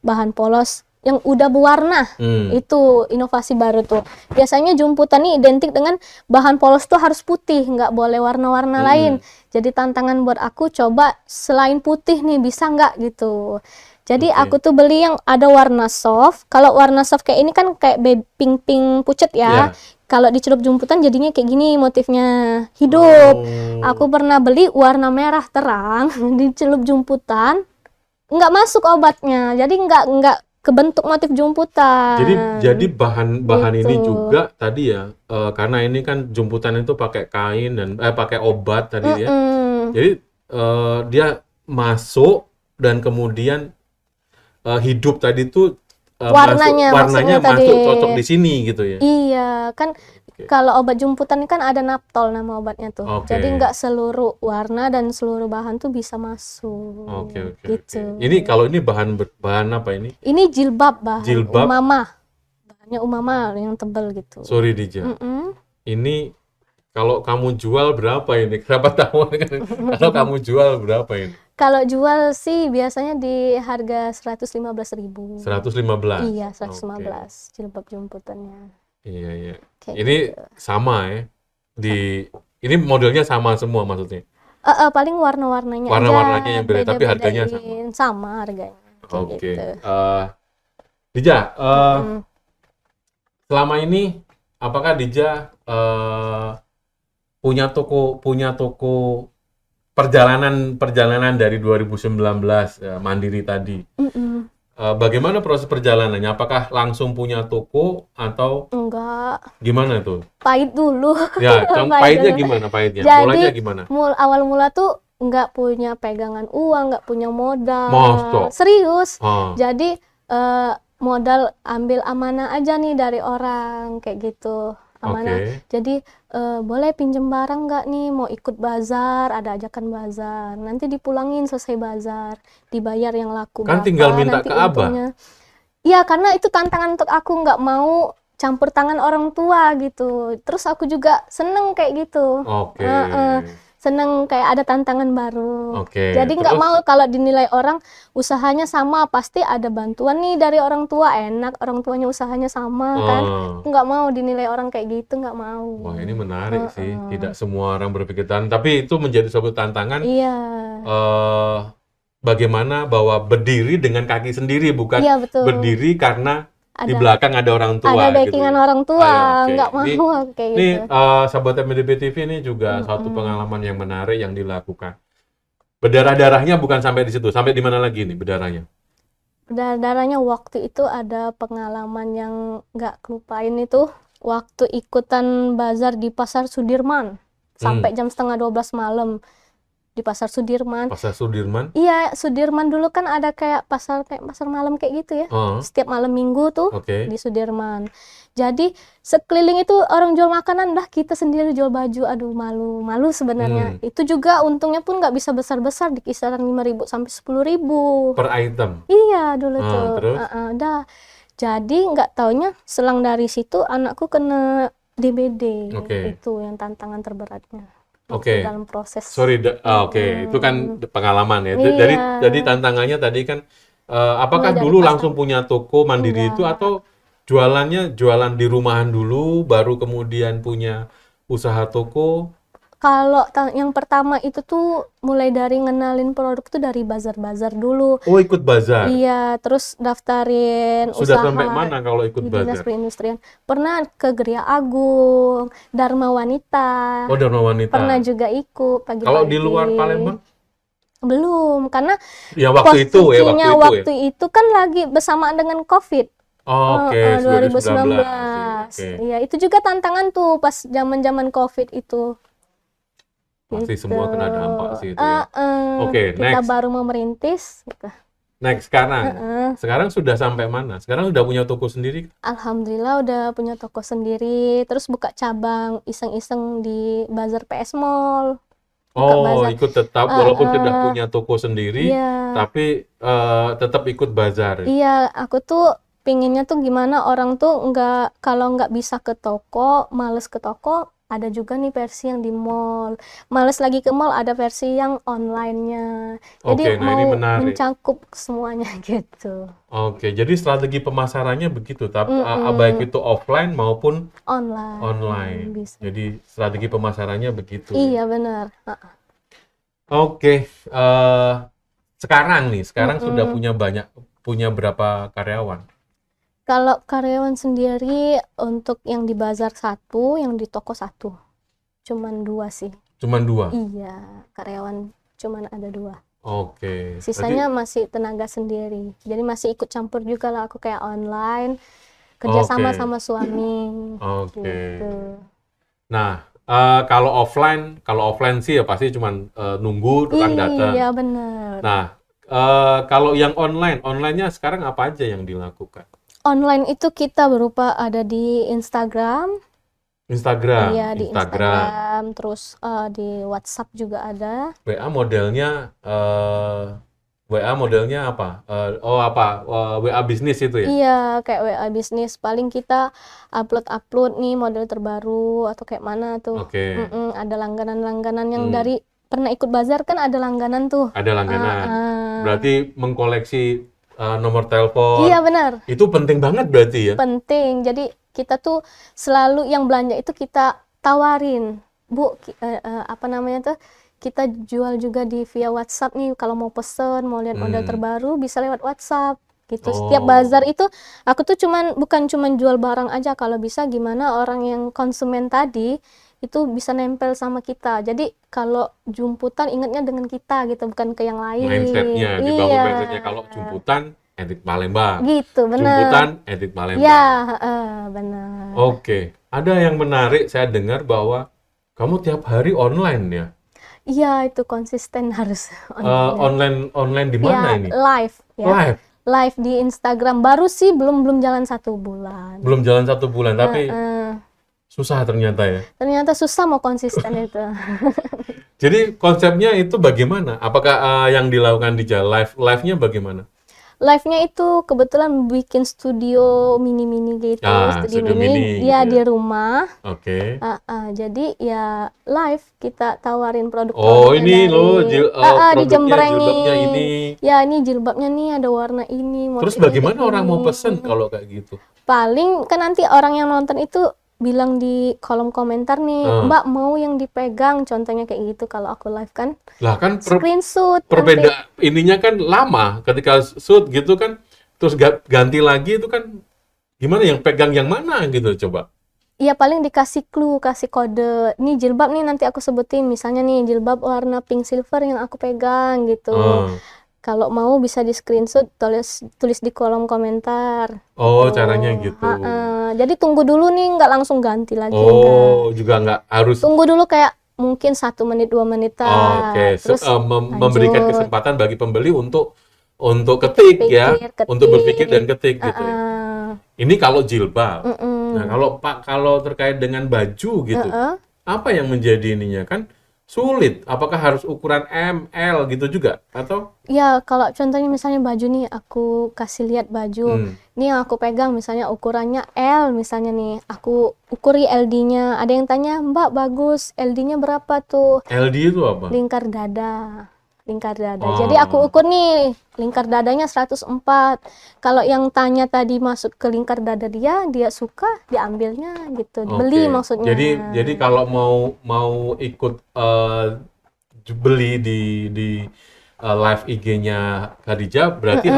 yang udah berwarna. Itu inovasi baru tuh. Biasanya jumputan ini identik dengan bahan polos tuh harus putih, nggak boleh warna-warna lain. Jadi tantangan buat aku coba selain putih nih bisa nggak gitu. Jadi aku tuh beli yang ada warna soft. Kalau warna soft kayak ini kan kayak pink pucet ya. Kalau dicelup jumputan jadinya kayak gini motifnya hidup. Aku pernah beli warna merah terang dicelup jumputan, nggak masuk obatnya. Jadi nggak kebentuk motif jumputan. Jadi bahan Gitu. ini juga tadi ya, karena ini kan jumputan itu pakai kain dan pakai obat tadi ya. Jadi dia masuk dan kemudian hidup tadi tuh Warnanya maksudnya masuk tadi. cocok di sini gitu ya. Iya, kan kalau obat jumputan ini kan ada naptol nama obatnya tuh. Oke. Jadi nggak seluruh warna dan seluruh bahan tuh bisa masuk. Oke. Gitu. Ini kalau ini bahan apa ini? Ini jilbab bahan Jilbab. umama. Bahannya umama yang tebel gitu. Sorry Dija. Mm-mm. Ini kalau kamu jual berapa ini? Siapa tahu kalau kamu jual berapa ini? Kalau jual sih biasanya di harga 115.000. 115. Iya, 115 jilbab jumputannya. Iya. Kayak Ini gitu. sama ya. Ini modelnya sama semua maksudnya. Paling warna-warnanya Warna-warnanya aja yang beda, tapi harganya sama. beda-bedain. Sama harganya. Kayak Oke. gitu. Dija, selama ini apakah Dija punya toko perjalanan dari 2019 mandiri tadi? Bagaimana proses perjalanannya? Apakah langsung punya toko atau Enggak, gimana tuh? pahit dulu. Ya, pahitnya dulu. gimana pahitnya? Jadi, Mulainya gimana? Awal mula tuh nggak punya pegangan uang, nggak punya modal. Mosok? Serius. Oh, Jadi modal ambil amanah aja nih dari orang kayak gitu. Amanah. oke. Jadi boleh pinjem barang nggak nih? Mau ikut bazar? Ada ajakan bazar. Nanti dipulangin selesai bazar, dibayar yang laku Kan berapa, tinggal minta nanti ke Abah. untungnya. Iya, karena itu tantangan untuk aku, nggak mau campur tangan orang tua gitu. Terus aku juga seneng kayak gitu. Oke. Seneng kayak ada tantangan baru. Oke, Jadi nggak terus? mau kalau dinilai orang usahanya sama, pasti ada bantuan nih dari orang tua, enak orang tuanya usahanya sama kan. Nggak mau dinilai orang kayak gitu, nggak mau. Wah, ini menarik sih. Tidak semua orang berpikir tapi itu menjadi suatu tantangan. Iya, Bagaimana bahwa berdiri dengan kaki sendiri, bukan iya betul. berdiri karena di Ada belakang ada orang tua. ada gitu backingan ya. orang tua, Ayo, oke. nggak mau Ini- aku kayak Ini gitu. sahabat MDP TV ini juga suatu pengalaman yang menarik yang dilakukan. Berdarah-darahnya bukan sampai di situ, sampai di mana lagi nih berdarahnya? Darahnya waktu itu ada pengalaman yang nggak kelupain itu waktu ikutan bazar di Pasar Sudirman sampai jam setengah 12 malam di Pasar Sudirman. Pasar Sudirman. Iya, Sudirman dulu kan ada kayak pasar malam kayak gitu ya. Oh, Setiap malam Minggu tuh oke. di Sudirman. Jadi sekeliling itu orang jual makanan, dah kita sendiri jual baju. Aduh, malu sebenarnya. Itu juga untungnya pun nggak bisa besar-besar, di kisaran 5.000 sampai 10.000. Per item. Iya dulu Ah, tuh. terus? Dah. Jadi nggak taunya selang dari situ anakku kena DBD. Oke. Itu yang tantangan terberatnya. Oke. Dalam proses. Sorry, oke, itu kan pengalaman ya. Iya. Jadi tantangannya tadi kan, apakah Mulai dari dulu pasar. langsung punya toko mandiri itu atau jualannya jualan di rumahan dulu, baru kemudian punya usaha toko? Kalau yang pertama itu tuh mulai dari ngenalin produk tuh dari bazar-bazar dulu. Oh, ikut bazar. Iya, terus daftarin Sudah usaha sampai mana kalau ikut di Dinas bazar? Perindustrian. Pernah ke Geria Agung, Dharma Wanita. Oh, Dharma Wanita. Pernah juga ikut pagi-pagi. Kalau di luar Palembang? Belum, karena Ya waktu itu ya, posisinya waktu itu ya. waktu itu kan lagi bersamaan dengan COVID. Oke, 2019. Oke. Iya, itu juga tantangan tuh pas zaman-zaman COVID itu. Pasti Gitu. semua kena dampak sih itu ya. Oke, Kita next. baru mau merintis. Gitu. Next, sekarang sudah sampai mana? Sekarang sudah punya toko sendiri? Alhamdulillah udah punya toko sendiri, terus buka cabang iseng-iseng di Bazar PS Mall. Buka Oh, bazar. ikut tetap walaupun sudah punya toko sendiri, Iya. tapi tetap ikut bazar. Iya, aku tuh pinginnya tuh gimana orang tuh kalau nggak bisa ke toko, males ke toko, ada juga nih versi yang di mall. Males lagi ke mall, ada versi yang online-nya. Jadi Oke, nah ini mau menarik. mencakup semuanya gitu. Oke, jadi strategi pemasarannya begitu, tapi Mm-mm. baik itu offline maupun Online. online. Bisa. Jadi strategi pemasarannya begitu. Iya benar. Oke, sekarang sudah punya berapa karyawan? Kalau karyawan sendiri untuk yang di bazar satu, yang di toko satu. Cuman 2 sih. Cuman 2? Iya, karyawan cuman ada 2. Oke. Sisanya masih tenaga sendiri. Jadi masih ikut campur juga lah aku kayak online, kerjasama Oke. sama suami. Oke. Gitu. Nah, kalau offline sih ya pasti cuman nunggu orang datang. Iya benar. Nah, kalau yang onlinenya sekarang apa aja yang dilakukan? Online itu kita berupa ada di Instagram. Iya, di Instagram, terus di WhatsApp juga ada. WA modelnya apa? WA bisnis itu ya? Iya, kayak WA bisnis. Paling kita upload nih model terbaru atau kayak mana tuh. Oke. Ada langganan-langganan yang dari pernah ikut bazar kan ada langganan tuh. Ada langganan. Berarti mengkoleksi nomor telepon. Iya benar. Itu penting banget berarti ya? Penting. Jadi kita tuh selalu yang belanja itu kita tawarin, Bu, apa namanya tuh? Kita jual juga via WhatsApp nih. Kalau mau pesen, mau lihat model terbaru bisa lewat WhatsApp. Gitu. Setiap bazar itu aku tuh bukan cuman jual barang aja, kalau bisa gimana orang yang konsumen tadi itu bisa nempel sama kita. Jadi kalau jumputan ingatnya dengan kita gitu, bukan ke yang lain. Mindsetnya, dibangun mindsetnya kalau jumputan Edit Palembang. Gitu, benar. Jumputan Edit Palembang. Ya, benar. Oke, ada yang menarik saya dengar bahwa kamu tiap hari online ya? Iya, itu konsisten harus Online di mana ya, ini? Live ya. Live di Instagram. Baru sih belum jalan 1 bulan. Belum jalan 1 bulan, tapi susah ternyata ya. Ternyata susah mau konsisten itu. Jadi konsepnya itu bagaimana? Apakah yang dilakukan di jalan live-nya bagaimana? Live-nya itu kebetulan bikin studio mini-mini gitu, studio mini ya gitu. Di rumah. Oke. Jadi ya live kita tawarin produk. Oh, ini loh dijembrengin. jilbabnya ini. Ya, ini jilbabnya nih ada warna ini. Terus bagaimana orang mau pesen kalau kayak gitu? Paling kan nanti orang yang nonton itu bilang di kolom komentar nih, Mbak mau yang dipegang, contohnya kayak gitu kalau aku live kan. Lah kan screenshot. Perbeda ininya kan lama ketika shoot gitu kan, terus ganti lagi itu kan gimana yang pegang yang mana gitu coba. Iya paling dikasih clue, kasih kode. Nih jilbab nih nanti aku sebutin, misalnya nih jilbab warna pink silver yang aku pegang gitu. Kalau mau bisa di screenshot, tulis di kolom komentar. Oh, caranya gitu. Jadi tunggu dulu nih, nggak langsung ganti lagi. Oh, juga nggak harus. Tunggu dulu kayak mungkin 1 menit 2 menitan. Oke, Terus memberikan kesempatan bagi pembeli untuk ketik ya, untuk berpikir dan ketik gitu. Ini kalau jilbab. Nah, kalau terkait dengan baju gitu, apa yang menjadi ininya kan? Sulit. Apakah harus ukuran M, L gitu juga? Atau? Ya, kalau contohnya misalnya baju nih, aku kasih lihat baju. Nih yang aku pegang misalnya ukurannya L misalnya nih. Aku ukuri LD-nya. Ada yang tanya, Mbak bagus, LD-nya berapa tuh? LD itu apa? Lingkar dada. Jadi aku ukur nih, lingkar dadanya 104. Kalau yang tanya tadi masuk ke lingkar dada dia suka, diambilnya gitu. Beli maksudnya. Jadi kalau mau ikut beli di live IG-nya Khadijah berarti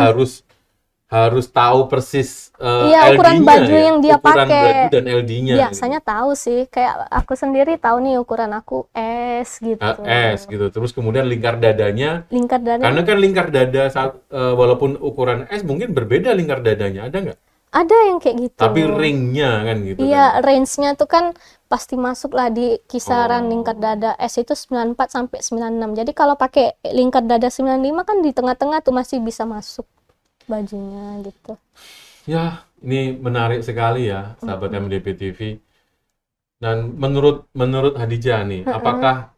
harus tahu persis ukuran LD-nya baju ya? yang dia ukuran pakai. Baju dan LD-nya. Biasanya tahu sih, kayak aku sendiri tahu nih ukuran aku S gitu. S gitu. Terus kemudian lingkar dadanya. Karena kan lingkar dada walaupun ukuran S mungkin berbeda lingkar dadanya, ada nggak? Ada yang kayak gitu. Tapi ringnya kan gitu. Iya, range-nya tuh kan pasti masuk lah di kisaran lingkar dada S itu 94 sampai 96. Jadi kalau pakai lingkar dada 95 kan di tengah-tengah tuh masih bisa masuk bajunya gitu. Ya, ini menarik sekali ya, sahabat MDP TV. Dan menurut Khadijah nih, apakah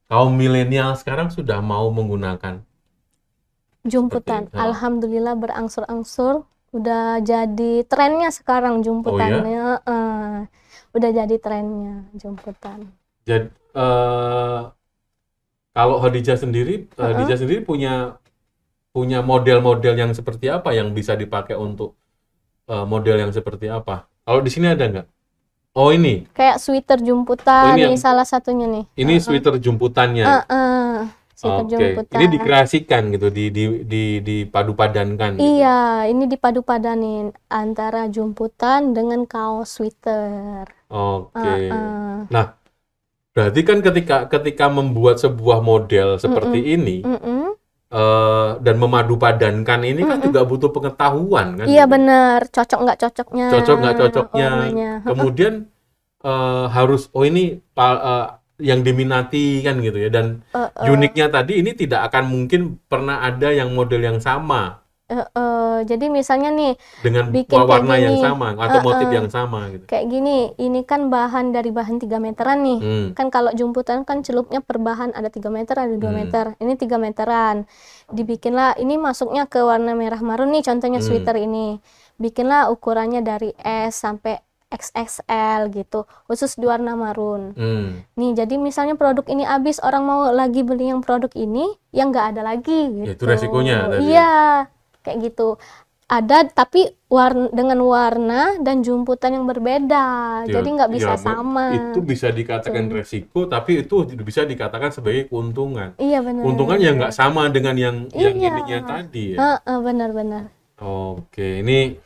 kaum milenial sekarang sudah mau menggunakan jumputan? Alhamdulillah berangsur-angsur udah jadi trennya sekarang jumputannya. udah jadi trennya jumputan. Jadi kalau Khadijah sendiri, Khadijah sendiri punya model-model yang seperti apa yang bisa dipakai untuk model yang seperti apa? Kalau di sini ada nggak? Oh ini. Kayak sweater jumputan Ini nih salah satunya nih. Ini sweater jumputannya. Sweater Oke. jumputan. Ini dikreasikan gitu, dipadu-padankan gitu. Iya, ini dipadu-padanin antara jumputan dengan kaos sweater. Oke. Nah, berarti kan ketika membuat sebuah model seperti ini dan memadu-padankan ini kan juga butuh pengetahuan kan? Iya gitu. benar, cocok nggak cocoknya. Cocok nggak cocoknya. warnanya. Kemudian harus ini yang diminati kan gitu ya. Dan uniknya tadi ini tidak akan mungkin pernah ada yang model yang sama Jadi misalnya nih dengan bikin kayak warna yang gini, sama atau motif yang sama gitu. kayak gini, ini kan bahan dari bahan 3 meteran nih. Kan kalau jumputan kan celupnya per bahan ada 3 meter, ada 2 meter. Ini 3 meteran. Dibikinlah, ini masuknya ke warna merah marun nih, contohnya sweater ini. Bikinlah ukurannya dari S sampai XXL gitu, khusus di warna marun. Nih, jadi misalnya produk ini habis, orang mau lagi beli yang produk ini, yang nggak ada lagi gitu. Ya, itu resikonya tadi. Iya, kayak gitu. Ada tapi dengan warna dan jumputan yang berbeda, jadi nggak bisa sama. Itu bisa dikatakan resiko, tapi itu bisa dikatakan sebagai keuntungan. Iya benar. Keuntungan yang nggak sama dengan yang ininya tadi ya. Benar-benar. Oke, ini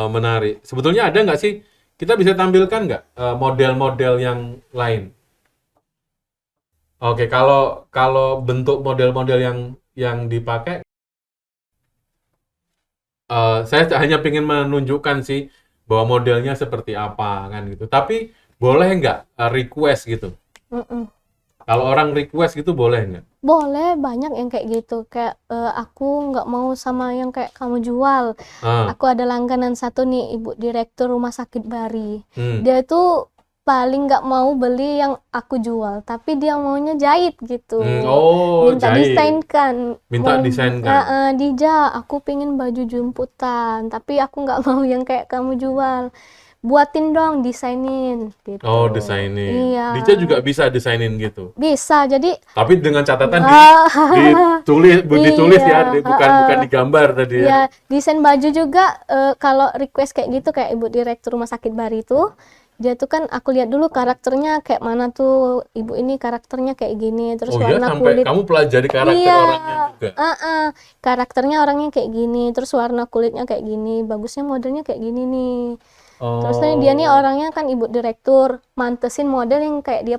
menarik. Sebetulnya ada nggak sih, kita bisa tampilkan nggak model-model yang lain? Oke, kalau bentuk model-model yang dipakai, saya hanya ingin menunjukkan sih bahwa modelnya seperti apa kan gitu. Tapi boleh nggak request gitu? Kalau orang request gitu boleh nggak? Boleh, banyak yang kayak gitu. Kayak aku nggak mau sama yang kayak kamu jual. Aku ada langganan satu nih, Ibu Direktur Rumah Sakit Bari. Dia tuh paling nggak mau beli yang aku jual, tapi dia maunya jahit gitu. Minta jahit. desainkan. Minta desainkan. Dija, aku pengen baju jumputan, tapi aku nggak mau yang kayak kamu jual. Buatin dong, desainin gitu. Oh, desainin. Iya. Dija juga bisa desainin gitu. Bisa, jadi Tapi dengan catatan ditulis ya, bukan digambar tadi ya. ya, desain baju juga kalau request kayak gitu, kayak Ibu Direktur Rumah Sakit Bari itu, dia tuh kan aku lihat dulu karakternya kayak mana tuh, ibu ini karakternya kayak gini, terus Oh iya, warna sampai kulit. kamu pelajari karakter orangnya juga. Karakternya orangnya kayak gini, terus warna kulitnya kayak gini, bagusnya modelnya kayak gini nih. Terus dia nih orangnya kan Ibu Direktur, mantesin model yang kayak dia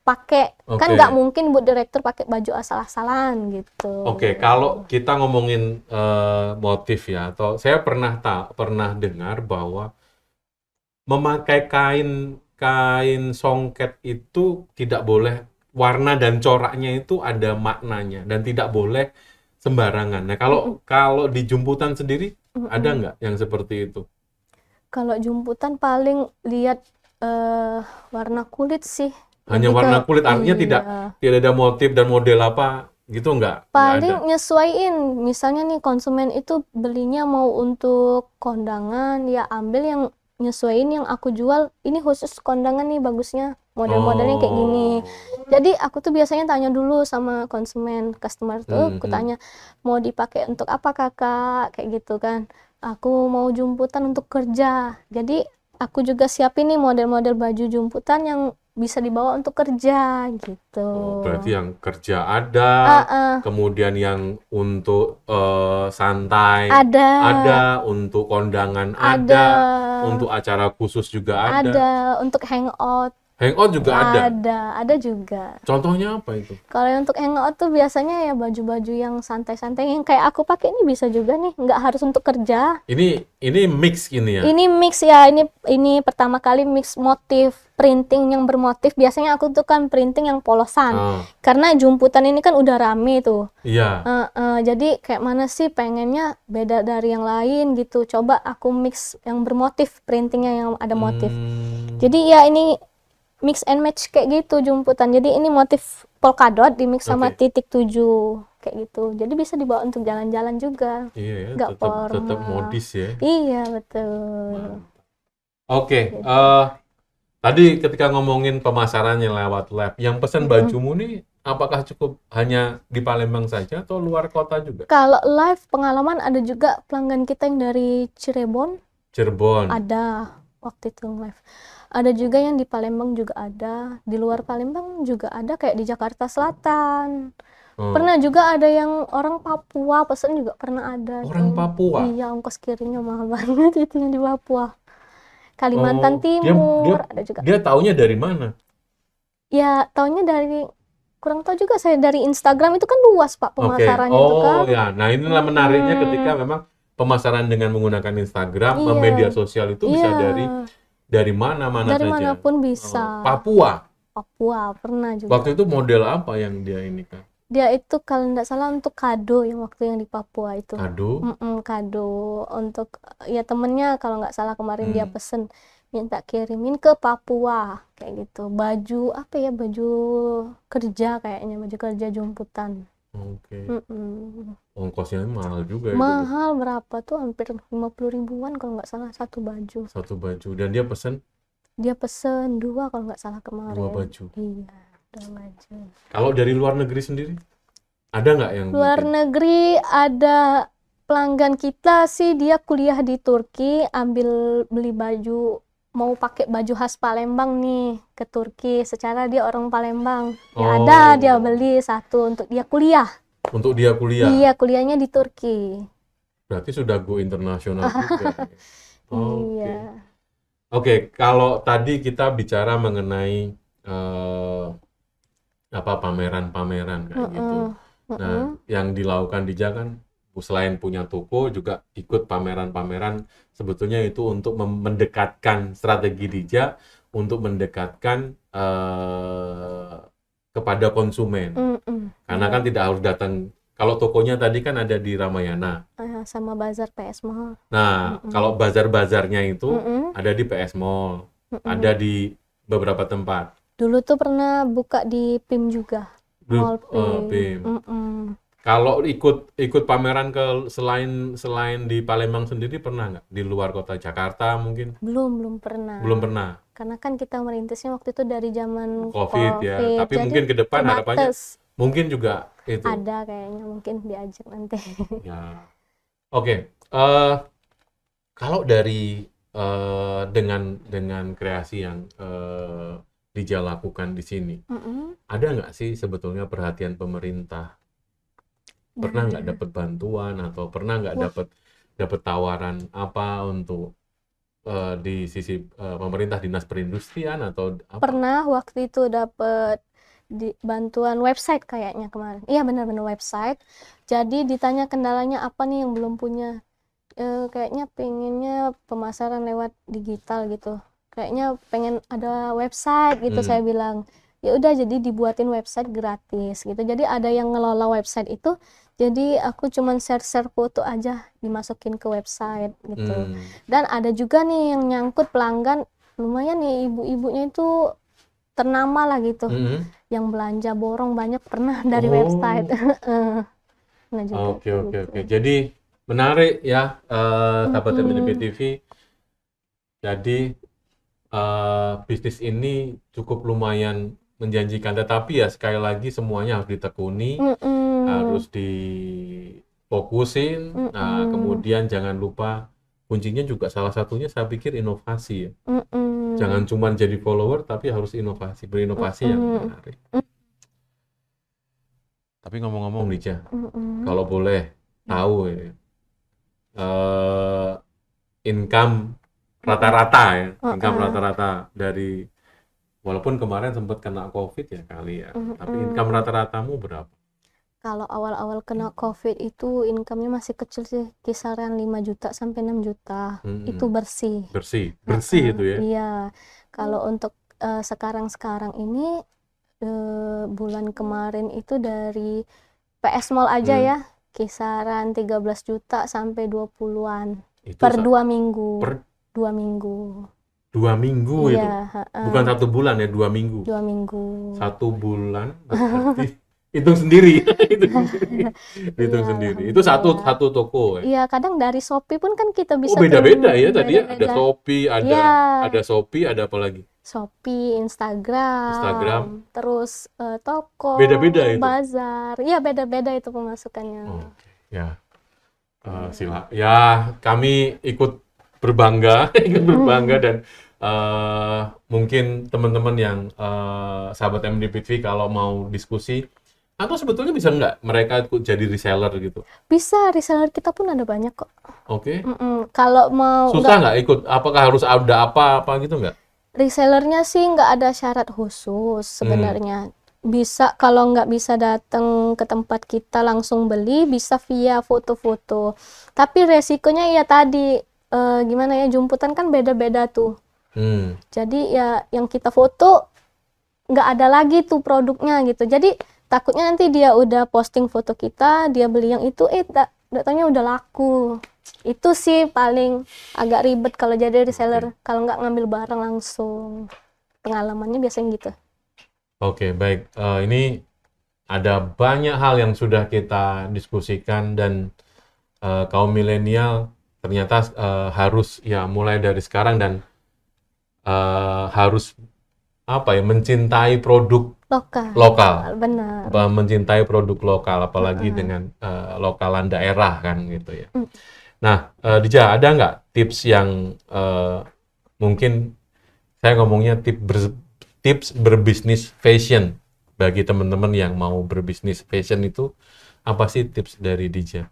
pakai. Kan nggak mungkin Ibu Direktur pakai baju asal-asalan gitu. Oke, kalau kita ngomongin motif ya, atau saya pernah dengar bahwa memakai kain songket itu tidak boleh, warna dan coraknya itu ada maknanya dan tidak boleh sembarangan. Nah, kalau di jumputan sendiri ada nggak yang seperti itu? Kalau jumputan paling lihat warna kulit sih. Hanya Lebih warna ke- kulit, artinya iya. tidak ada motif dan model apa gitu nggak? Nggak ada. Paling nyesuaiin, misalnya nih konsumen itu belinya mau untuk kondangan, ya ambil yang nyesuaiin yang aku jual. Ini khusus kondangan nih, bagusnya model-modelnya kayak gini. Jadi aku tuh biasanya tanya dulu sama konsumen, customer tuh, aku tanya mau dipakai untuk apa kakak, kayak gitu kan. Aku mau jumputan untuk kerja. Jadi aku juga siapin nih model-model baju jumputan yang bisa dibawa untuk kerja gitu. Berarti yang kerja ada, kemudian yang untuk santai ada, untuk kondangan ada, untuk acara khusus juga ada. Untuk hangout Hangout juga ada juga. Contohnya apa itu? Kalau yang untuk hangout tuh biasanya ya baju-baju yang santai-santai yang kayak aku pakai ini bisa juga nih, nggak harus untuk kerja. Ini mix ini ya? Ini mix ya, ini pertama kali mix motif, printing yang bermotif. Biasanya aku tuh kan printing yang polosan. Karena jumputan ini kan udah rame tuh. Iya. Jadi kayak mana sih pengennya beda dari yang lain gitu. Coba aku mix yang bermotif, printingnya yang ada motif. Jadi ya ini mix and match kayak gitu jumputan. Jadi ini motif polkadot di mix sama titik 7 kayak gitu. Jadi bisa dibawa untuk jalan-jalan juga. Iya, Nggak tetap formal. modis ya. Iya, betul. Oke, Tadi ketika ngomongin pemasarannya lewat lab, yang pesan Mm-mm. bajumu nih apakah cukup hanya di Palembang saja atau luar kota juga? Kalau live pengalaman ada juga pelanggan kita yang dari Cirebon, Cirebon. ada waktu itu live. Ada juga yang di Palembang juga ada, di luar Palembang juga ada kayak di Jakarta Selatan. Oh, Pernah juga ada yang orang Papua pesen juga pernah ada. orang Papua. Iya, ongkos kirimnya mahal banget itu yang di Papua. Kalimantan Oh, dia Timur ada juga. dia taunya dari mana? Ya, taunya dari kurang tahu juga saya dari Instagram itu kan luas Pak Oke. pemasarannya itu kan. Oh ya, nah inilah menariknya Hmm. ketika memang pemasaran dengan menggunakan Instagram, Iya. media sosial itu bisa Iya, dari mana-mana dari saja. manapun Oh, bisa. Papua. Papua pernah juga. Waktu itu model apa yang dia ini kan? Dia itu kalau nggak salah untuk kado yang waktu yang di Papua itu. Kado. Kado untuk ya temennya kalau nggak salah kemarin dia Hmm. pesen minta kirimin ke Papua kayak gitu. Baju apa ya, baju kerja kayaknya, baju kerja jumputan. Oke. Mm-mm. Ongkosnya mahal juga itu. Mahal berapa tuh, hampir 50 ribuan kalau nggak salah satu baju. Satu baju. Dan dia pesen Dia pesen 2 kalau nggak salah kemarin. 2 baju. Iya, 2 baju. Kalau dari luar negeri sendiri, ada nggak yang Luar bikin? negeri ada pelanggan kita sih, dia kuliah di Turki, ambil beli baju, mau pakai baju khas Palembang nih ke Turki. Secara dia orang Palembang. Ya ada dia Oh, beli satu untuk dia kuliah. untuk dia kuliah. Iya, kuliahnya di Turki. Berarti sudah go internasional juga. Ya. Oke. Iya. Oke, kalau tadi kita bicara mengenai apa pameran-pameran kayak gitu. Mm-mm. Nah, Mm-mm. yang dilakukan Dija kan selain punya toko juga ikut pameran-pameran, sebetulnya itu untuk mendekatkan strategi Dija untuk mendekatkan kepada konsumen. Mm-mm. Karena Iya. kan tidak harus datang. Kalau tokonya tadi kan ada di Ramayana. Sama bazar PS Mall. Nah, Mm-mm. kalau bazar-bazarnya itu Mm-mm. ada di PS Mall, Mm-mm. ada di beberapa tempat. Dulu tuh pernah buka di PIM juga, Mall PIM. PIM. Mm-mm. Kalau ikut pameran selain di Palembang sendiri pernah nggak? Di luar kota Jakarta mungkin? Belum pernah. Belum pernah. Karena kan kita merintisnya waktu itu dari zaman COVID ya. Tapi jadi mungkin ke depan harapannya terbatas. mungkin juga itu. Ada kayaknya, mungkin diajak nanti. Ya. Oke. Kalau dari dengan kreasi yang Dija lakukan di sini, Mm-mm. ada nggak sih sebetulnya perhatian pemerintah? Pernah nggak dapat bantuan atau pernah nggak dapat tawaran apa untuk di sisi pemerintah, dinas perindustrian atau apa? Pernah waktu itu dapat bantuan website kayaknya kemarin. Iya benar-benar website. Jadi ditanya kendalanya apa nih yang belum punya. Kayaknya pengennya pemasaran lewat digital gitu. Kayaknya pengen ada website gitu, saya bilang. Ya udah, jadi dibuatin website gratis gitu. Jadi ada yang ngelola website itu. Jadi aku cuman share foto aja dimasukin ke website gitu. Dan ada juga nih yang nyangkut pelanggan, lumayan nih ibu-ibunya itu ternama lah gitu. Yang belanja borong banyak pernah dari website. Nah juga Oke. gitu. Jadi menarik ya, sahabat MDP TV. Jadi bisnis ini cukup lumayan menjanjikan, tetapi ya sekali lagi semuanya harus ditekuni, harus difokusin. Nah, kemudian jangan lupa kuncinya juga salah satunya saya pikir inovasi ya. Jangan cuma jadi follower, tapi harus berinovasi yang menarik. Tapi ngomong-ngomong Dija, kalau boleh tahu ya, income rata-rata ya, income rata-rata dari, walaupun kemarin sempat kena COVID ya kali ya, tapi income rata-ratamu berapa? Kalau awal-awal kena COVID itu income-nya masih kecil sih, kisaran 5 juta sampai 6 juta. Itu bersih. Bersih itu ya. Iya. Kalau untuk sekarang ini bulan kemarin itu dari PS Mall aja ya, kisaran 13 juta sampai 20-an Itu per 2 minggu. per 2 minggu. 2 minggu itu. Iya, Bukan 1 bulan ya, 2 minggu. 2 minggu. 1 bulan berarti hitung sendiri. Hitung sendiri. Itu satu toko ya. Iya, kadang dari Shopee pun kan kita bisa Oh, beda-beda ya tuh, tadi ya. Ada beda-beda. Shopee, Iya. ada Shopee, ada apa lagi? Shopee, Instagram, terus toko, Beda-beda itu? bazar. Iya, beda-beda itu pemasukannya. Oke, ya. Ya, kami ikut berbangga, ikut berbangga dan mungkin teman-teman yang sahabat MDP TV kalau mau diskusi, atau sebetulnya bisa nggak mereka ikut jadi reseller gitu? Bisa, reseller kita pun ada banyak kok. Oke. Kalau mau Susah nggak ikut? Apakah harus ada apa gitu nggak? resellernya sih nggak ada syarat khusus sebenarnya. Bisa, kalau nggak bisa datang ke tempat kita langsung beli, bisa via foto-foto. Tapi resikonya ya tadi, gimana ya, jumputan kan beda-beda tuh. Jadi ya yang kita foto nggak ada lagi tuh produknya gitu. Jadi takutnya nanti dia udah posting foto kita, dia beli yang itu, datanya udah laku. Itu sih paling agak ribet kalau jadi reseller, kalau nggak ngambil barang langsung. Pengalamannya biasanya gitu. Oke, baik. Ini ada banyak hal yang sudah kita diskusikan dan kaum milenial ternyata harus ya mulai dari sekarang dan harus mencintai produk lokal. Benar. Mencintai produk lokal, apalagi dengan lokalan daerah kan gitu ya. Nah, Dija, ada nggak tips yang mungkin saya ngomongnya tips berbisnis fashion bagi teman-teman yang mau berbisnis fashion itu apa sih tips dari Dija?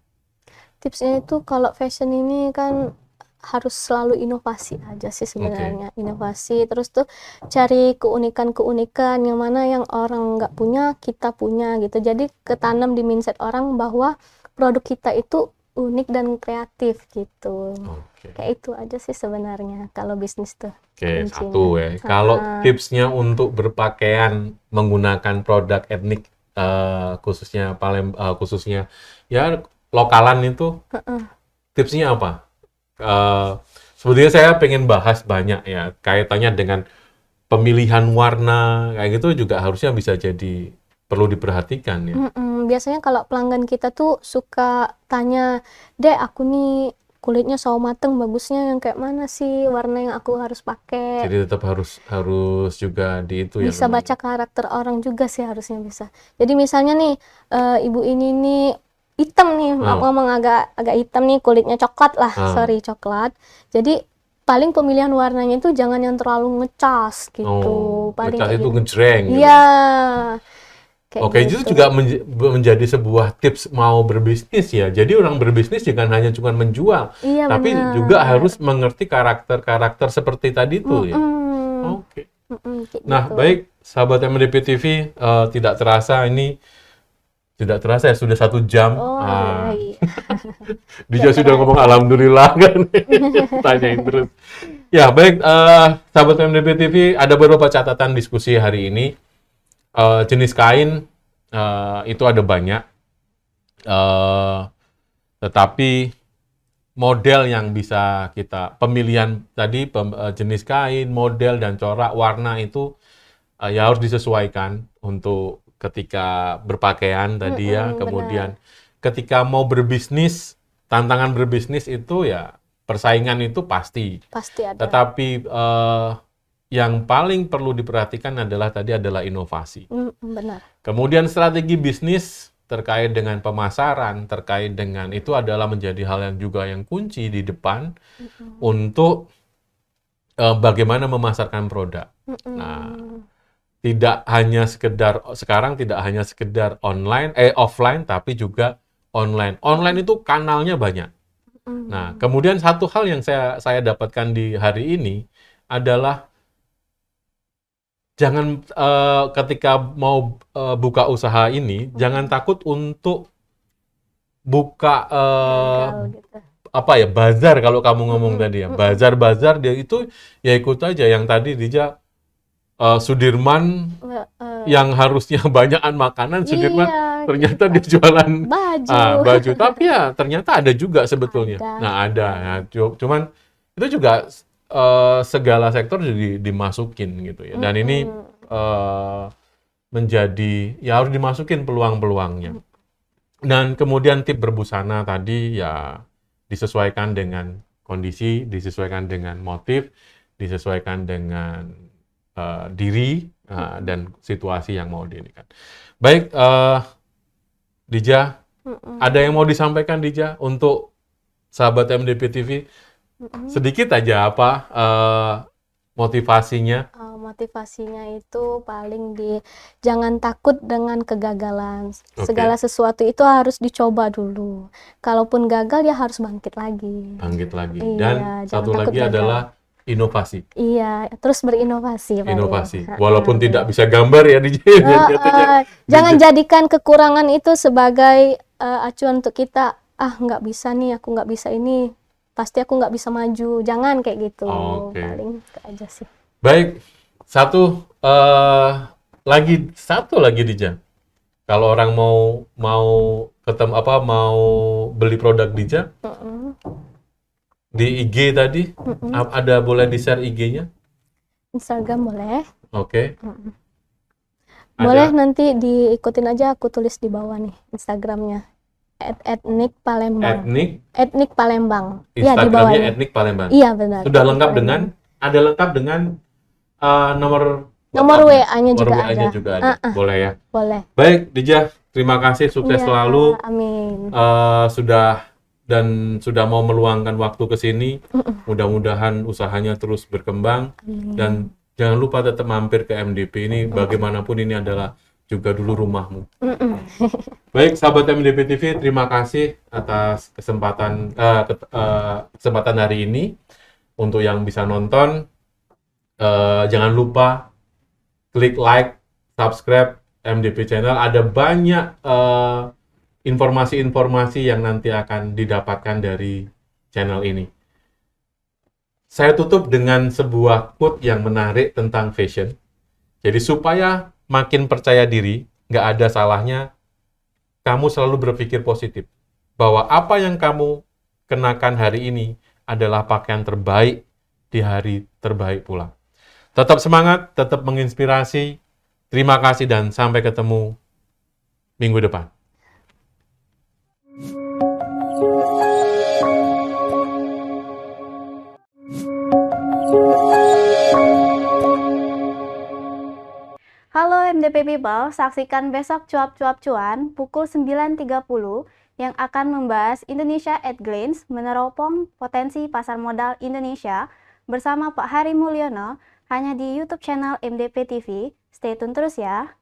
Tipsnya itu kalau fashion ini kan harus selalu inovasi aja sih sebenarnya. Inovasi, terus tuh cari keunikan-keunikan yang mana yang orang nggak punya, kita punya gitu. Jadi ketanam di mindset orang bahwa produk kita itu unik dan kreatif gitu. Kayak itu aja sih sebenarnya kalau bisnis tuh. Oke, satu ya. Kalau tipsnya untuk berpakaian menggunakan produk etnik khususnya khususnya ya lokalan itu tipsnya apa? Sebetulnya saya pengen bahas banyak ya kaitannya dengan pemilihan warna kayak gitu juga harusnya bisa jadi perlu diperhatikan ya. Biasanya kalau pelanggan kita tuh suka tanya, "Dek, aku nih kulitnya sawo mateng, bagusnya yang kayak mana sih warna yang aku harus pakai?" Jadi tetap harus juga di itu ya. Bisa baca karakter orang juga sih, harusnya bisa. Jadi misalnya nih ibu ini nih hitam nih, aku ngomong agak hitam nih, kulitnya coklat lah, coklat. Jadi paling pemilihan warnanya itu jangan yang terlalu ngecas gitu. Paling ngecas itu gitu. ngejreng gitu. Iya. Oke, itu juga menjadi sebuah tips mau berbisnis ya. Jadi orang berbisnis jangan hanya cuma menjual, tapi juga harus mengerti karakter-karakter seperti tadi itu ya. Oke. Nah, baik sahabat MDP TV, tidak terasa ya sudah 1 jam. Dija sudah ngomong alhamdulillah kan. Tanyain terus. Ya, baik sahabat MDP TV, ada beberapa catatan diskusi hari ini. Jenis kain itu ada banyak, tetapi model yang bisa kita pemilihan tadi jenis kain, model dan corak warna itu ya harus disesuaikan untuk ketika berpakaian tadi ya. Kemudian ketika mau berbisnis, tantangan berbisnis itu ya persaingan itu pasti ada. Tetapi yang paling perlu diperhatikan adalah inovasi. Benar. Kemudian strategi bisnis terkait dengan pemasaran, terkait dengan itu adalah menjadi hal yang juga yang kunci di depan untuk bagaimana memasarkan produk. Nah, tidak hanya sekedar offline, tapi juga online. Online itu kanalnya banyak. Nah, kemudian satu hal yang saya dapatkan di hari ini adalah jangan ketika mau buka usaha ini, jangan takut untuk buka bazar kalau kamu ngomong tadi ya. Bazar dia itu ya ikut aja yang tadi Dija Sudirman yang harusnya banyakan makanan, Sudirman ternyata dia jualan baju. Tapi ya ternyata ada juga sebetulnya. Ada. Nah, cuman itu juga segala sektor jadi dimasukin gitu ya. Dan ini menjadi ya harus dimasukin peluang-peluangnya. Dan kemudian tip berbusana tadi ya disesuaikan dengan kondisi, disesuaikan dengan motif, disesuaikan dengan diri dan situasi yang mau diinikan. Baik, Dija, ada yang mau disampaikan Dija untuk sahabat MDP TV? Sedikit aja apa motivasinya? Motivasinya itu paling jangan takut dengan kegagalan. Oke. Segala sesuatu itu harus dicoba dulu. Kalaupun gagal ya harus bangkit lagi. Bangkit lagi. Iya, Dan jangan satu takut lagi gagal. adalah inovasi. Iya, terus berinovasi paling. Inovasi. Walaupun tidak bisa gambar ya Dija. Jangan jadikan kekurangan itu sebagai acuan untuk kita. Nggak bisa nih, aku nggak bisa ini. Pasti aku nggak bisa maju. Jangan kayak gitu. Oke. Paling itu aja sih. Baik, satu lagi Dija. Kalau orang mau ketemu mau beli produk Dija di IG tadi ada, boleh di-share IG-nya? Instagram boleh. Oke. Boleh, nanti diikutin aja, aku tulis di bawah nih Instagramnya. @etnik Palembang. Etnik Palembang. Iya, di bawah. Instagramnya Etnik Palembang. Iya, benar. Sudah Etnik lengkap Palembang. ada lengkap dengan nomor Nomor WhatsApp-nya. WA-nya juga Nomor WA-nya ada. juga ada. Boleh ya. Boleh. Baik, Dija, terima kasih, sukses Iya, selalu. amin. Sudah mau meluangkan waktu ke sini. Mudah-mudahan usahanya terus berkembang. Dan jangan lupa tetap mampir ke MDP ini. Bagaimanapun ini adalah juga dulu rumahmu. Baik, sahabat MDP TV, terima kasih atas kesempatan hari ini. Untuk yang bisa nonton, jangan lupa klik like, subscribe MDP channel. Ada banyak informasi-informasi yang nanti akan didapatkan dari channel ini. Saya tutup dengan sebuah quote yang menarik tentang fashion. Jadi supaya makin percaya diri, nggak ada salahnya kamu selalu berpikir positif. Bahwa apa yang kamu kenakan hari ini adalah pakaian terbaik di hari terbaik pula. Tetap semangat, tetap menginspirasi. Terima kasih dan sampai ketemu minggu depan. Halo MDP People, saksikan besok Cuap-Cuap Cuan pukul 9.30 yang akan membahas Indonesia at Glance meneropong potensi pasar modal Indonesia bersama Pak Hari Mulyono hanya di YouTube channel MDP TV. Stay tune terus ya.